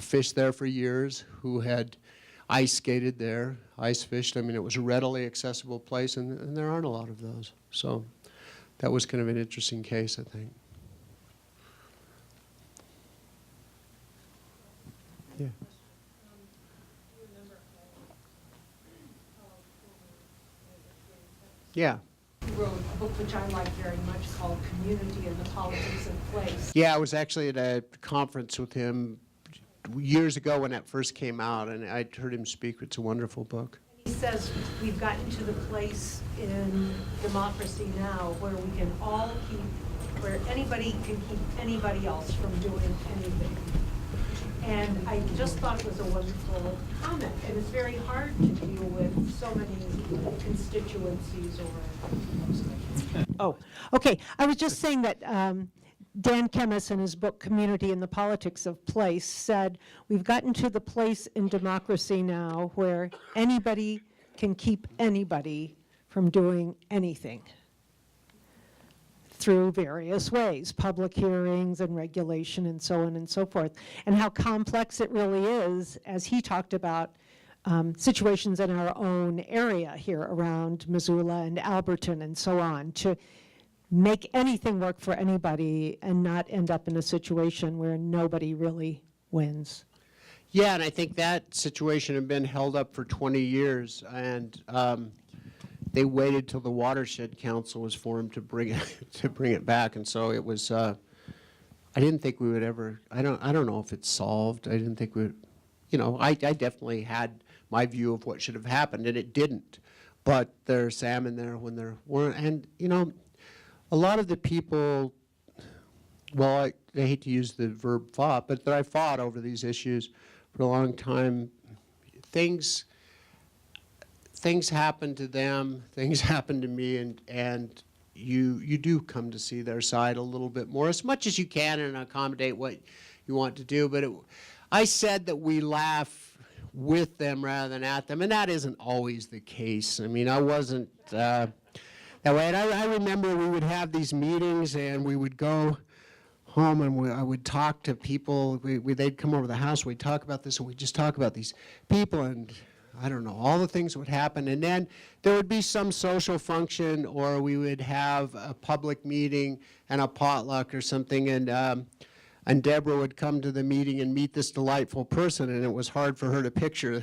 fished there for years, who had ice skated there, ice fished. I mean, it was a readily accessible place, and there aren't a lot of those. So that was kind of an interesting case, I think. Yeah. Yeah. You wrote a book which I like very much called Community and the Politics of Place. Yeah, I was actually at a conference with him years ago when that first came out, and I heard him speak. It's a wonderful book. He says we've gotten to the place in democracy now where we can all where anybody can keep anybody else from doing anything. And I just thought it was a wonderful comment. And it's very hard to deal with so many constituencies or... Oh, okay. I was just saying that Dan Kemmis, in his book Community and the Politics of Place, said we've gotten to the place in democracy now where anybody can keep anybody from doing anything through various ways, public hearings and regulation and so on and so forth, and how complex it really is, as he talked about situations in our own area here around Missoula and Alberton and so on, to make anything work for anybody and not end up in a situation where nobody really wins. Yeah, and I think that situation had been held up for 20 years, and they waited till the Watershed Council was formed to bring it back, and so it was. I didn't think we would ever. I don't know if it's solved. I didn't think we would. I definitely had my view of what should have happened, and it didn't. But there's salmon there when there weren't, and a lot of the people. Well, I hate to use the verb fought, but that I fought over these issues for a long time. Things happen to them, things happen to me, and you do come to see their side a little bit more, as much as you can, and accommodate what you want to do. But I said that we laugh with them rather than at them, and that isn't always the case. I mean, I wasn't that way. And I remember we would have these meetings, and we would go home, and I would talk to people. They'd come over to the house, we'd talk about this, and we'd just talk about these people, and I don't know, all the things that would happen. And then there would be some social function, or we would have a public meeting and a potluck or something, and Deborah would come to the meeting and meet this delightful person, and it was hard for her to picture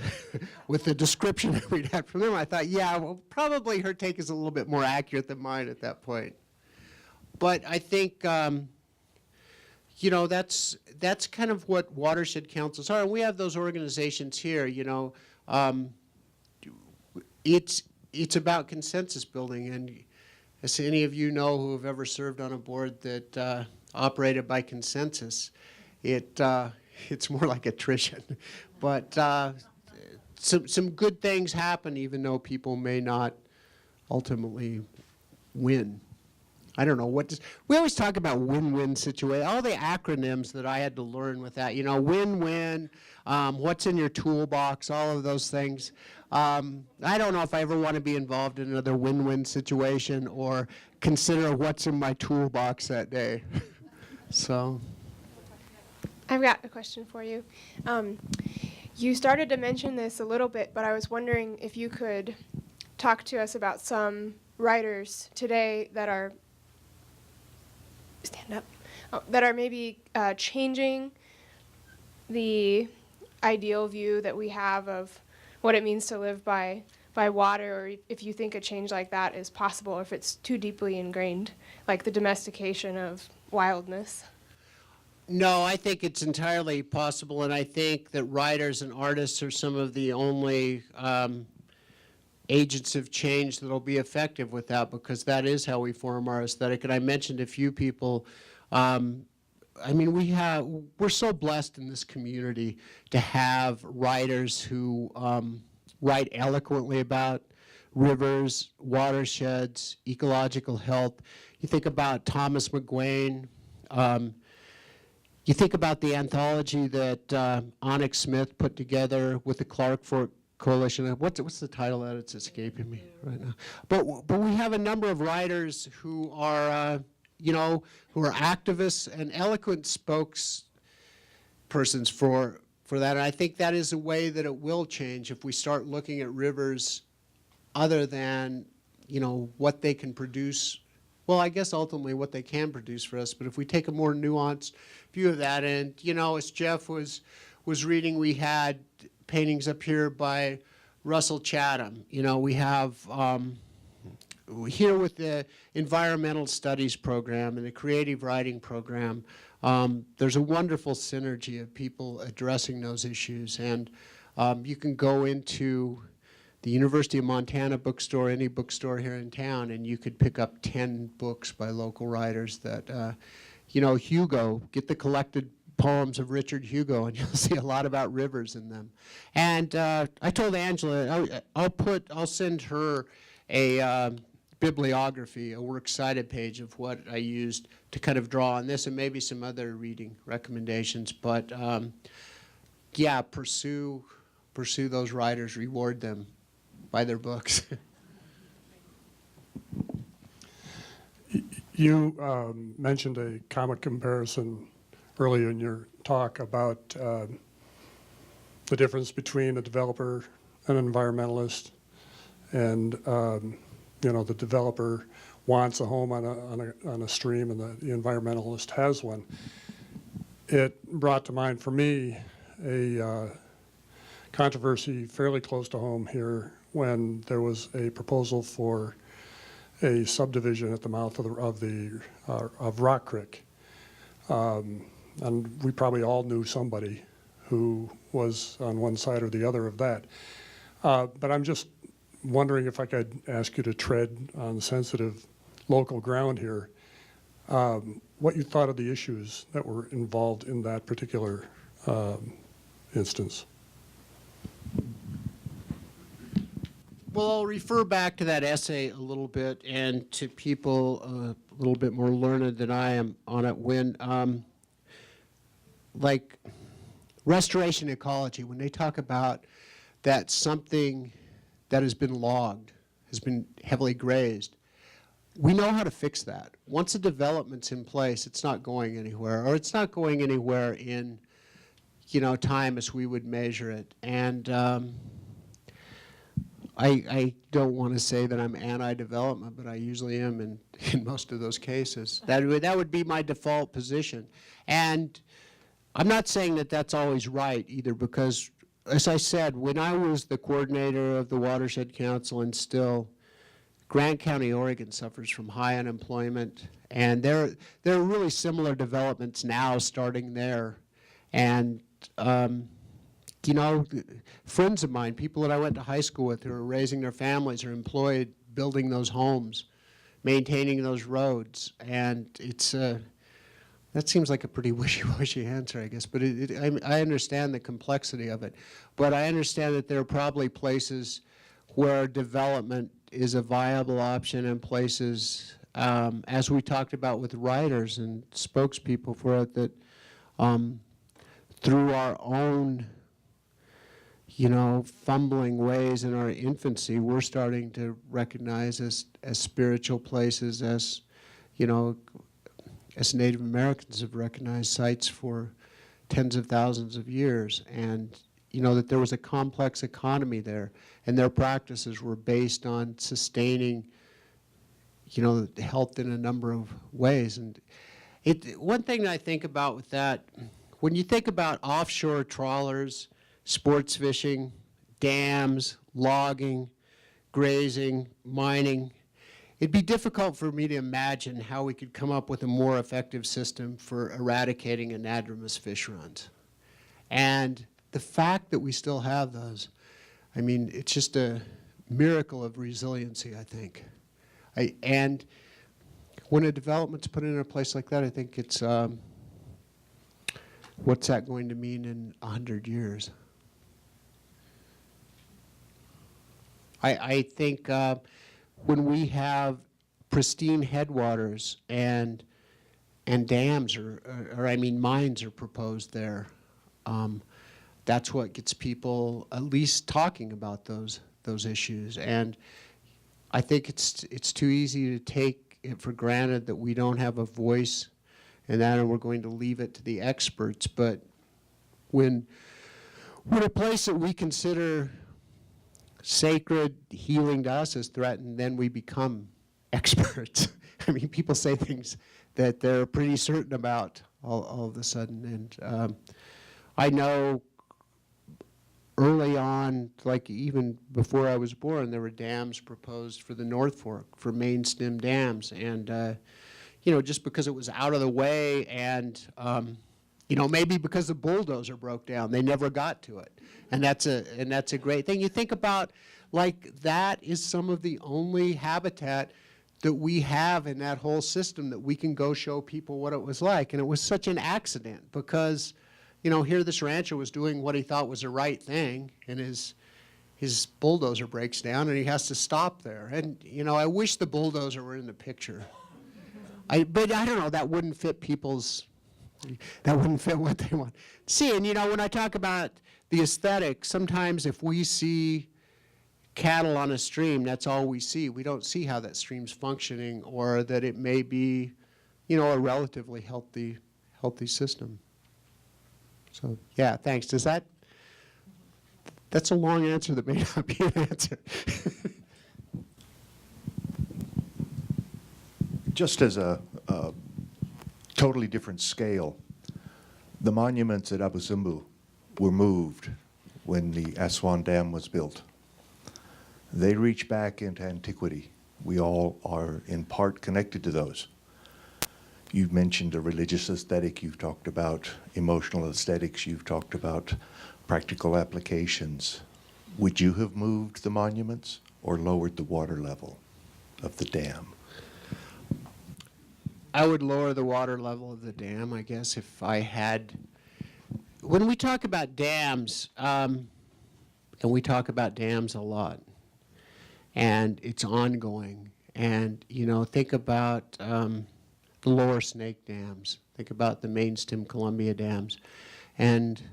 with the description that we'd had from them. I thought, yeah, well, probably her take is a little bit more accurate than mine at that point. But I think, that's kind of what watershed councils are. And we have those organizations here, It's about consensus building, and as any of you know who have ever served on a board that operated by consensus, it's more like attrition. But some good things happen, even though people may not ultimately win. I don't know we always talk about win-win situation. All the acronyms that I had to learn with that, win-win, what's in your toolbox, all of those things. I don't know if I ever want to be involved in another win-win situation or consider what's in my toolbox that day. So. I've got a question for you. You started to mention this a little bit, but I was wondering if you could talk to us about some writers today that are that are maybe changing the ideal view that we have of what it means to live by water, or if you think a change like that is possible, or if it's too deeply ingrained, like the domestication of wildness. No, I think it's entirely possible, and I think that writers and artists are some of the only agents of change that will be effective with that, because that is how we form our aesthetic. And I mentioned a few people I mean, we're so blessed in this community to have writers who write eloquently about rivers, watersheds, ecological health. You think about Thomas McGuane. You think about the anthology that Onyx Smith put together with the Clark Fork Coalition. What's the title of that? It's escaping me right now. But we have a number of writers who are, who are activists and eloquent spokespersons for that. And I think that is a way that it will change if we start looking at rivers other than, what they can produce. Well, I guess ultimately what they can produce for us, but if we take a more nuanced view of that, and as Jeff was reading, we had paintings up here by Russell Chatham. We have here with the environmental studies program and the creative writing program, there's a wonderful synergy of people addressing those issues, and you can go into the University of Montana bookstore, any bookstore here in town, and you could pick up 10 books by local writers that, Hugo, get the collected poems of Richard Hugo, and you'll see a lot about rivers in them. And I told Angela, I'll send her a bibliography, a works cited page of what I used to kind of draw on this, and maybe some other reading recommendations. But yeah, pursue those writers, reward them. Buy their books. You mentioned a comic comparison earlier in your talk about the difference between a developer and an environmentalist, and the developer wants a home on a stream, and the environmentalist has one. It brought to mind for me a controversy fairly close to home here, when there was a proposal for a subdivision at the mouth of Rock Creek, and we probably all knew somebody who was on one side or the other of that. But I'm just wondering if I could ask you to tread on sensitive local ground here, what you thought of the issues that were involved in that particular instance. Well, I'll refer back to that essay a little bit, and to people a little bit more learned than I am on it. When, like restoration ecology, when they talk about that something that has been logged, has been heavily grazed, we know how to fix that. Once a development's in place, it's not going anywhere, or it's not going anywhere in, time as we would measure it. And I don't want to say that I'm anti-development, but I usually am in most of those cases. That would be my default position. And I'm not saying that that's always right either, because, as I said, when I was the coordinator of the Watershed Council, and still, Grant County, Oregon suffers from high unemployment, and there are really similar developments now starting there. And friends of mine, people that I went to high school with who are raising their families, are employed building those homes, maintaining those roads. And it's that seems like a pretty wishy-washy answer, I guess. But I understand the complexity of it. But I understand that there are probably places where development is a viable option, and places, as we talked about with writers and spokespeople for it, that through our own fumbling ways in our infancy, we're starting to recognize as spiritual places, as Native Americans have recognized sites for tens of thousands of years, and that there was a complex economy there, and their practices were based on sustaining health in a number of ways. And one thing I think about with that, when you think about offshore trawlers, sports fishing, dams, logging, grazing, mining, it'd be difficult for me to imagine how we could come up with a more effective system for eradicating anadromous fish runs. And the fact that we still have those, it's just a miracle of resiliency, I think. And when a development's put in a place like that, I think it's what's that going to mean in 100 years? I think when we have pristine headwaters and dams or I mean mines are proposed there, that's what gets people at least talking about those issues. And I think it's too easy to take it for granted that we don't have a voice in that, and we're going to leave it to the experts. But when a place that we consider sacred, healing to us is threatened, then we become experts. I mean, people say things that they're pretty certain about all of a sudden. And I know early on, like even before I was born, there were dams proposed for the North Fork, for main stem dams. And, you know, just because it was out of the way and, you know, maybe because the bulldozer broke down, they never got to it. And that's a great thing. You think about, like, that is some of the only habitat that we have in that whole system that we can go show people what it was like. And it was such an accident because, you know, here this rancher was doing what he thought was the right thing, and his bulldozer breaks down and he has to stop there. And, you know, I wish the bulldozer were in the picture. But I don't know, that wouldn't fit that wouldn't fit what they want to see. And, you know, when I talk about the aesthetic, sometimes if we see cattle on a stream, that's all we see. We don't see how that stream's functioning or that it may be, you know, a relatively healthy system. So, yeah, thanks. That's a long answer that may not be an answer. Just as a totally different scale, the monuments at Abu Simbel were moved when the Aswan Dam was built. They reach back into antiquity. We all are in part connected to those. You've mentioned a religious aesthetic, you've talked about emotional aesthetics, you've talked about practical applications. Would you have moved the monuments or lowered the water level of the dam? I would lower the water level of the dam, I guess, if I had. When we talk about dams, and we talk about dams a lot, and it's ongoing, and, you know, think about the lower Snake dams, think about the main stem Columbia dams, and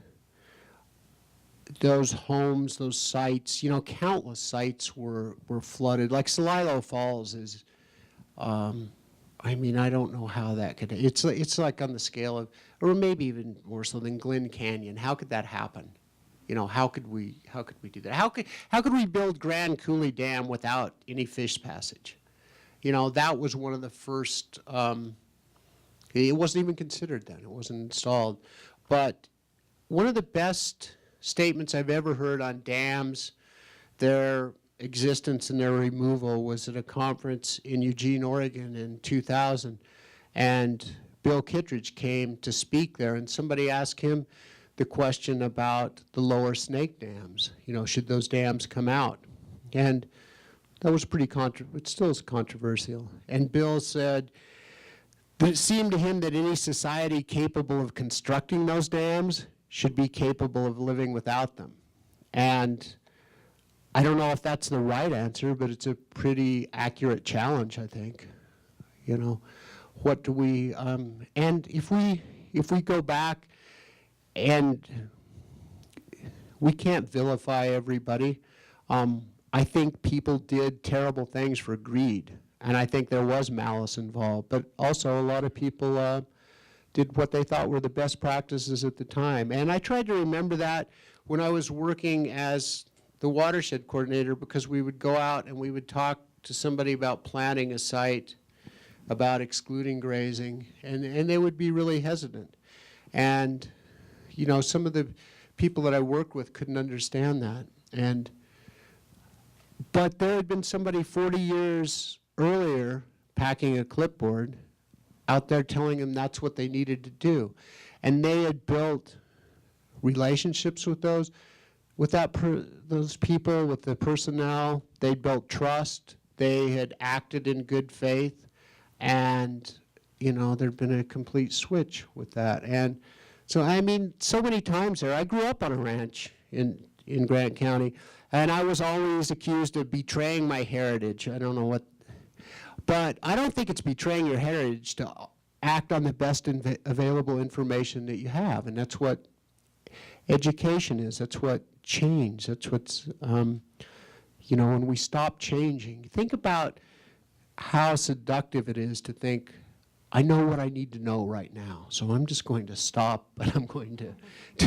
those homes, those sites, you know, countless sites were flooded. Like Celilo Falls is, I mean, I don't know how that could, it's like on the scale of, or maybe even more so than Glen Canyon. How could that happen? You know, how could we do that? How could we build Grand Coulee Dam without any fish passage? You know, that was one of the first, it wasn't even considered then, it wasn't installed. But one of the best statements I've ever heard on dams, their existence and their removal, was at a conference in Eugene, Oregon in 2000. And Bill Kittredge came to speak there, and somebody asked him the question about the lower Snake dams. You know, should those dams come out? And that was pretty it still is controversial. And Bill said that it seemed to him that any society capable of constructing those dams should be capable of living without them. And I don't know if that's the right answer, but it's a pretty accurate challenge, I think. You know, what do we, and if we go back, and we can't vilify everybody, I think people did terrible things for greed, and I think there was malice involved, but also a lot of people did what they thought were the best practices at the time. And I tried to remember that when I was working as the watershed coordinator, because we would go out and we would talk to somebody about planning a site, about excluding grazing, and they would be really hesitant. And, you know, some of the people that I worked with couldn't understand that. But there had been somebody 40 years earlier packing a clipboard out there telling them that's what they needed to do. And they had built relationships with those people, with the personnel. They built trust. They had acted in good faith. And, you know, there'd been a complete switch with that. And So I mean, so many times there. I grew up on a ranch in Grant County, and I was always accused of betraying my heritage. I don't know what, but I don't think it's betraying your heritage to act on the best available information that you have, and that's what education is. That's what change. That's what's, you know, when we stop changing. Think about how seductive it is to think, I know what I need to know right now, so I'm just going to stop, but I'm going to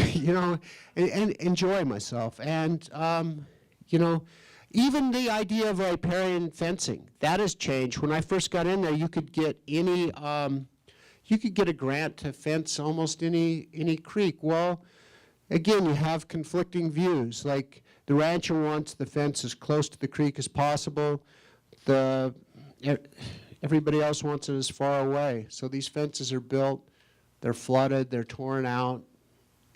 you know, and enjoy myself. And, you know, even the idea of riparian fencing, that has changed. When I first got in there, you could get any, you could get a grant to fence almost any creek. Well, again, you have conflicting views. Like the rancher wants the fence as close to the creek as possible. Everybody else wants it as far away. So these fences are built, they're flooded, they're torn out.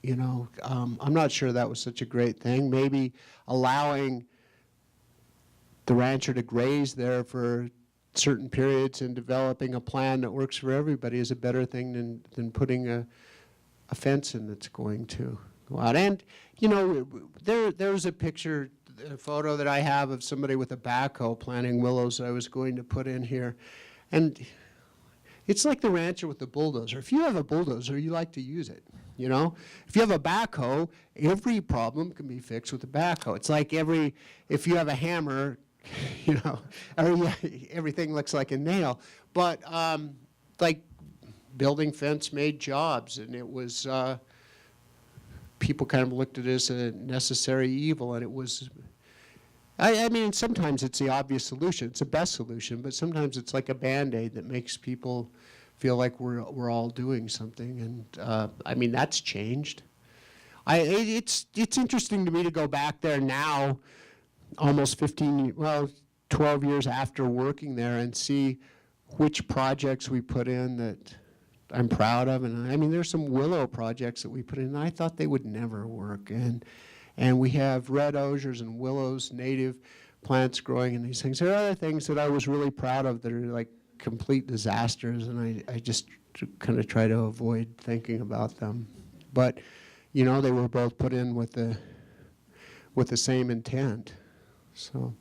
You know, I'm not sure that was such a great thing. Maybe allowing the rancher to graze there for certain periods and developing a plan that works for everybody is a better thing than putting a fence in that's going to go out. And, you know, there's a picture, a photo that I have of somebody with a backhoe planting willows that I was going to put in here. And it's like the rancher with the bulldozer. If you have a bulldozer, you like to use it, you know? If you have a backhoe, every problem can be fixed with a backhoe. It's like if you have a hammer, you know, everything looks like a nail. But like building fence made jobs, and it was, people kind of looked at it as a necessary evil, and it was, I mean, sometimes it's the obvious solution. It's the best solution, but sometimes it's like a Band-Aid that makes people feel like we're all doing something. And I mean, that's changed. It's interesting to me to go back there now, almost 12 years after working there, and see which projects we put in that I'm proud of. And I mean, there's some willow projects that we put in, and I thought they would never work. And we have red osiers and willows, native plants growing in these things. There are other things that I was really proud of that are like complete disasters, and I just kind of try to avoid thinking about them. But, you know, they were both put in with the same intent. So,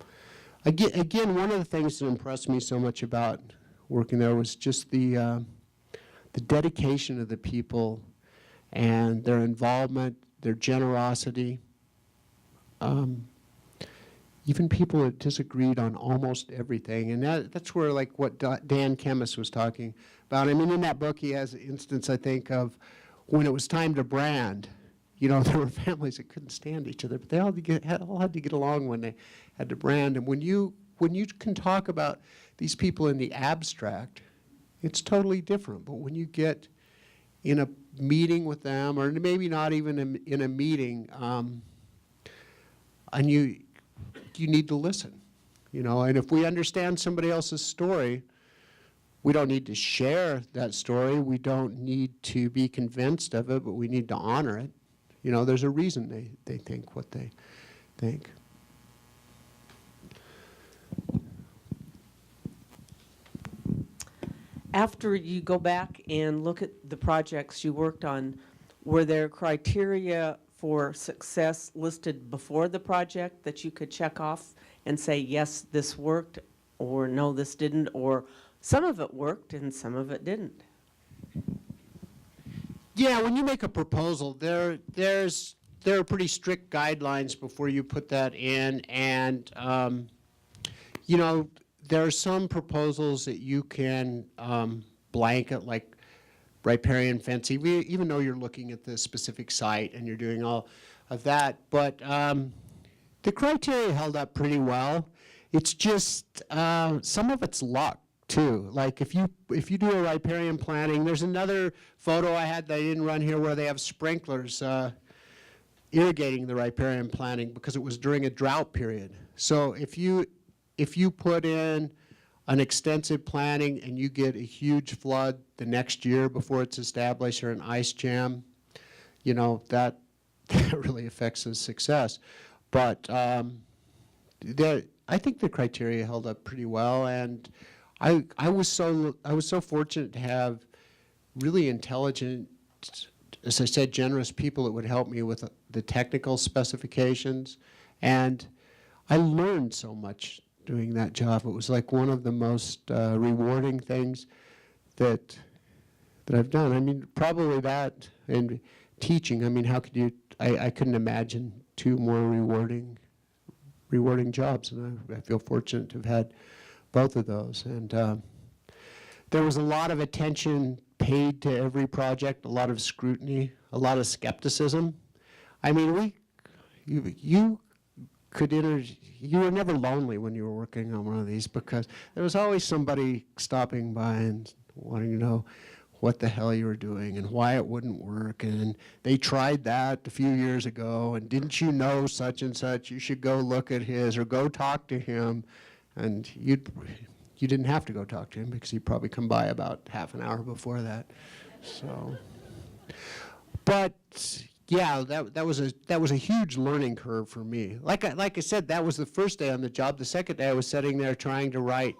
again, one of the things that impressed me so much about working there was just the dedication of the people and their involvement, their generosity. Even people that disagreed on almost everything. And that's where, like, what Dan Kemmis was talking about. I mean, in that book, he has an instance, I think, of when it was time to brand. You know, there were families that couldn't stand each other, but they all had to get along when they had to brand. And when you can talk about these people in the abstract, it's totally different. But when you get in a meeting with them, or maybe not even in a meeting, and you need to listen, you know. And if we understand somebody else's story, we don't need to share that story. We don't need to be convinced of it, but we need to honor it. You know, there's a reason they think what they think. After you go back and look at the projects you worked on, were there criteria for success listed before the project that you could check off and say, yes, this worked, or no, this didn't, or some of it worked and some of it didn't? Yeah, when you make a proposal, there are pretty strict guidelines before you put that in, and you know, there are some proposals that you can blanket, like riparian fencing, even though you're looking at the specific site and you're doing all of that. But the criteria held up pretty well. It's just some of it's luck too. Like if you do a riparian planting, there's another photo I had that I didn't run here where they have sprinklers irrigating the riparian planting because it was during a drought period. So if you put in an extensive planting and you get a huge flood the next year before it's established, or an ice jam, you know, that really affects the success. But I think the criteria held up pretty well, and I was so fortunate to have really intelligent as I said, generous people that would help me with the technical specifications. And I learned so much doing that job. It was like one of the most rewarding things that I've done. I mean, probably that and teaching. I mean, how could you, I couldn't imagine two more rewarding jobs. And I feel fortunate to have had both of those. And there was a lot of attention paid to every project, a lot of scrutiny, a lot of skepticism. I mean, you were never lonely when you were working on one of these, because there was always somebody stopping by and wanting to know what the hell you were doing and why it wouldn't work. And they tried that a few years ago, and didn't you know such and such? You should go look at his or go talk to him. And you didn't have to go talk to him, because he'd probably come by about half an hour before that. So, but yeah, that was a huge learning curve for me. Like I said, that was the first day on the job. The second day, I was sitting there trying to write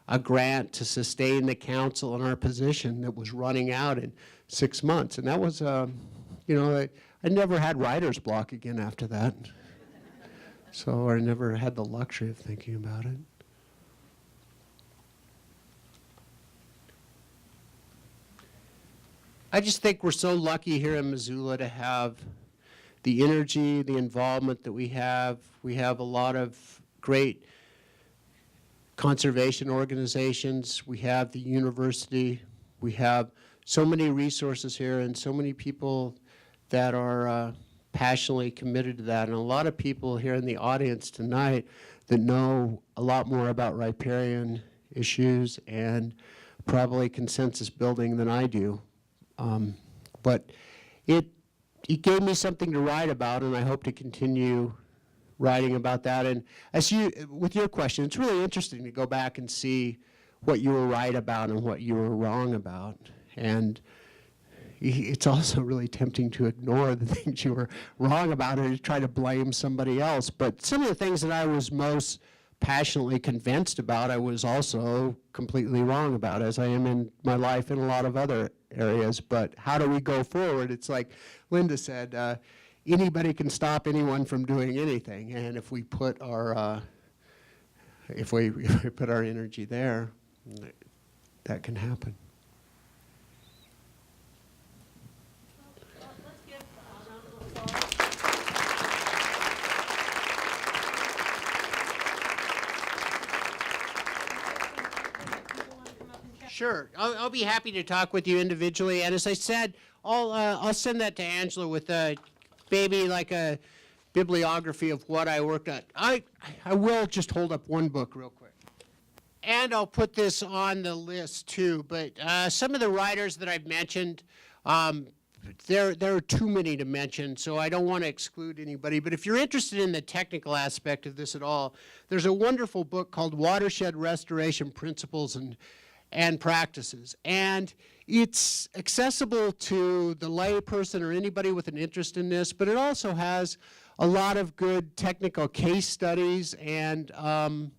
a grant to sustain the council in our position that was running out in 6 months, and that was, I never had writer's block again after that. So I never had the luxury of thinking about it. I just think we're so lucky here in Missoula to have the energy, the involvement that we have. We have a lot of great conservation organizations. We have the university. We have so many resources here and so many people that are passionately committed to that. And a lot of people here in the audience tonight that know a lot more about riparian issues and probably consensus building than I do. But it gave me something to write about, and I hope to continue writing about that. And with your question, it's really interesting to go back and see what you were right about and what you were wrong about. And it's also really tempting to ignore the things you were wrong about or to try to blame somebody else. But some of the things that I was most passionately convinced about, I was also completely wrong about, as I am in my life in a lot of other areas. But how do we go forward? It's like Linda said, anybody can stop anyone from doing anything, and if we put our if we put our energy there, that can happen. Sure, I'll be happy to talk with you individually. And as I said, I'll send that to Angela with maybe like a bibliography of what I worked on. I will just hold up one book real quick. And I'll put this on the list too. But some of the writers that I've mentioned, there are too many to mention, so I don't want to exclude anybody. But if you're interested in the technical aspect of this at all, there's a wonderful book called Watershed Restoration Principles and Practices. And it's accessible to the lay person or anybody with an interest in this, but it also has a lot of good technical case studies and a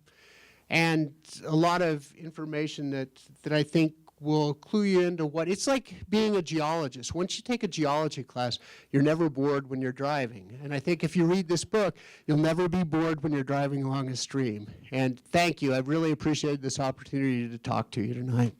lot of information that I think will clue you into what it's like being a geologist. Once you take a geology class, you're never bored when you're driving. And I think if you read this book, you'll never be bored when you're driving along a stream. And thank you. I've really appreciated this opportunity to talk to you tonight.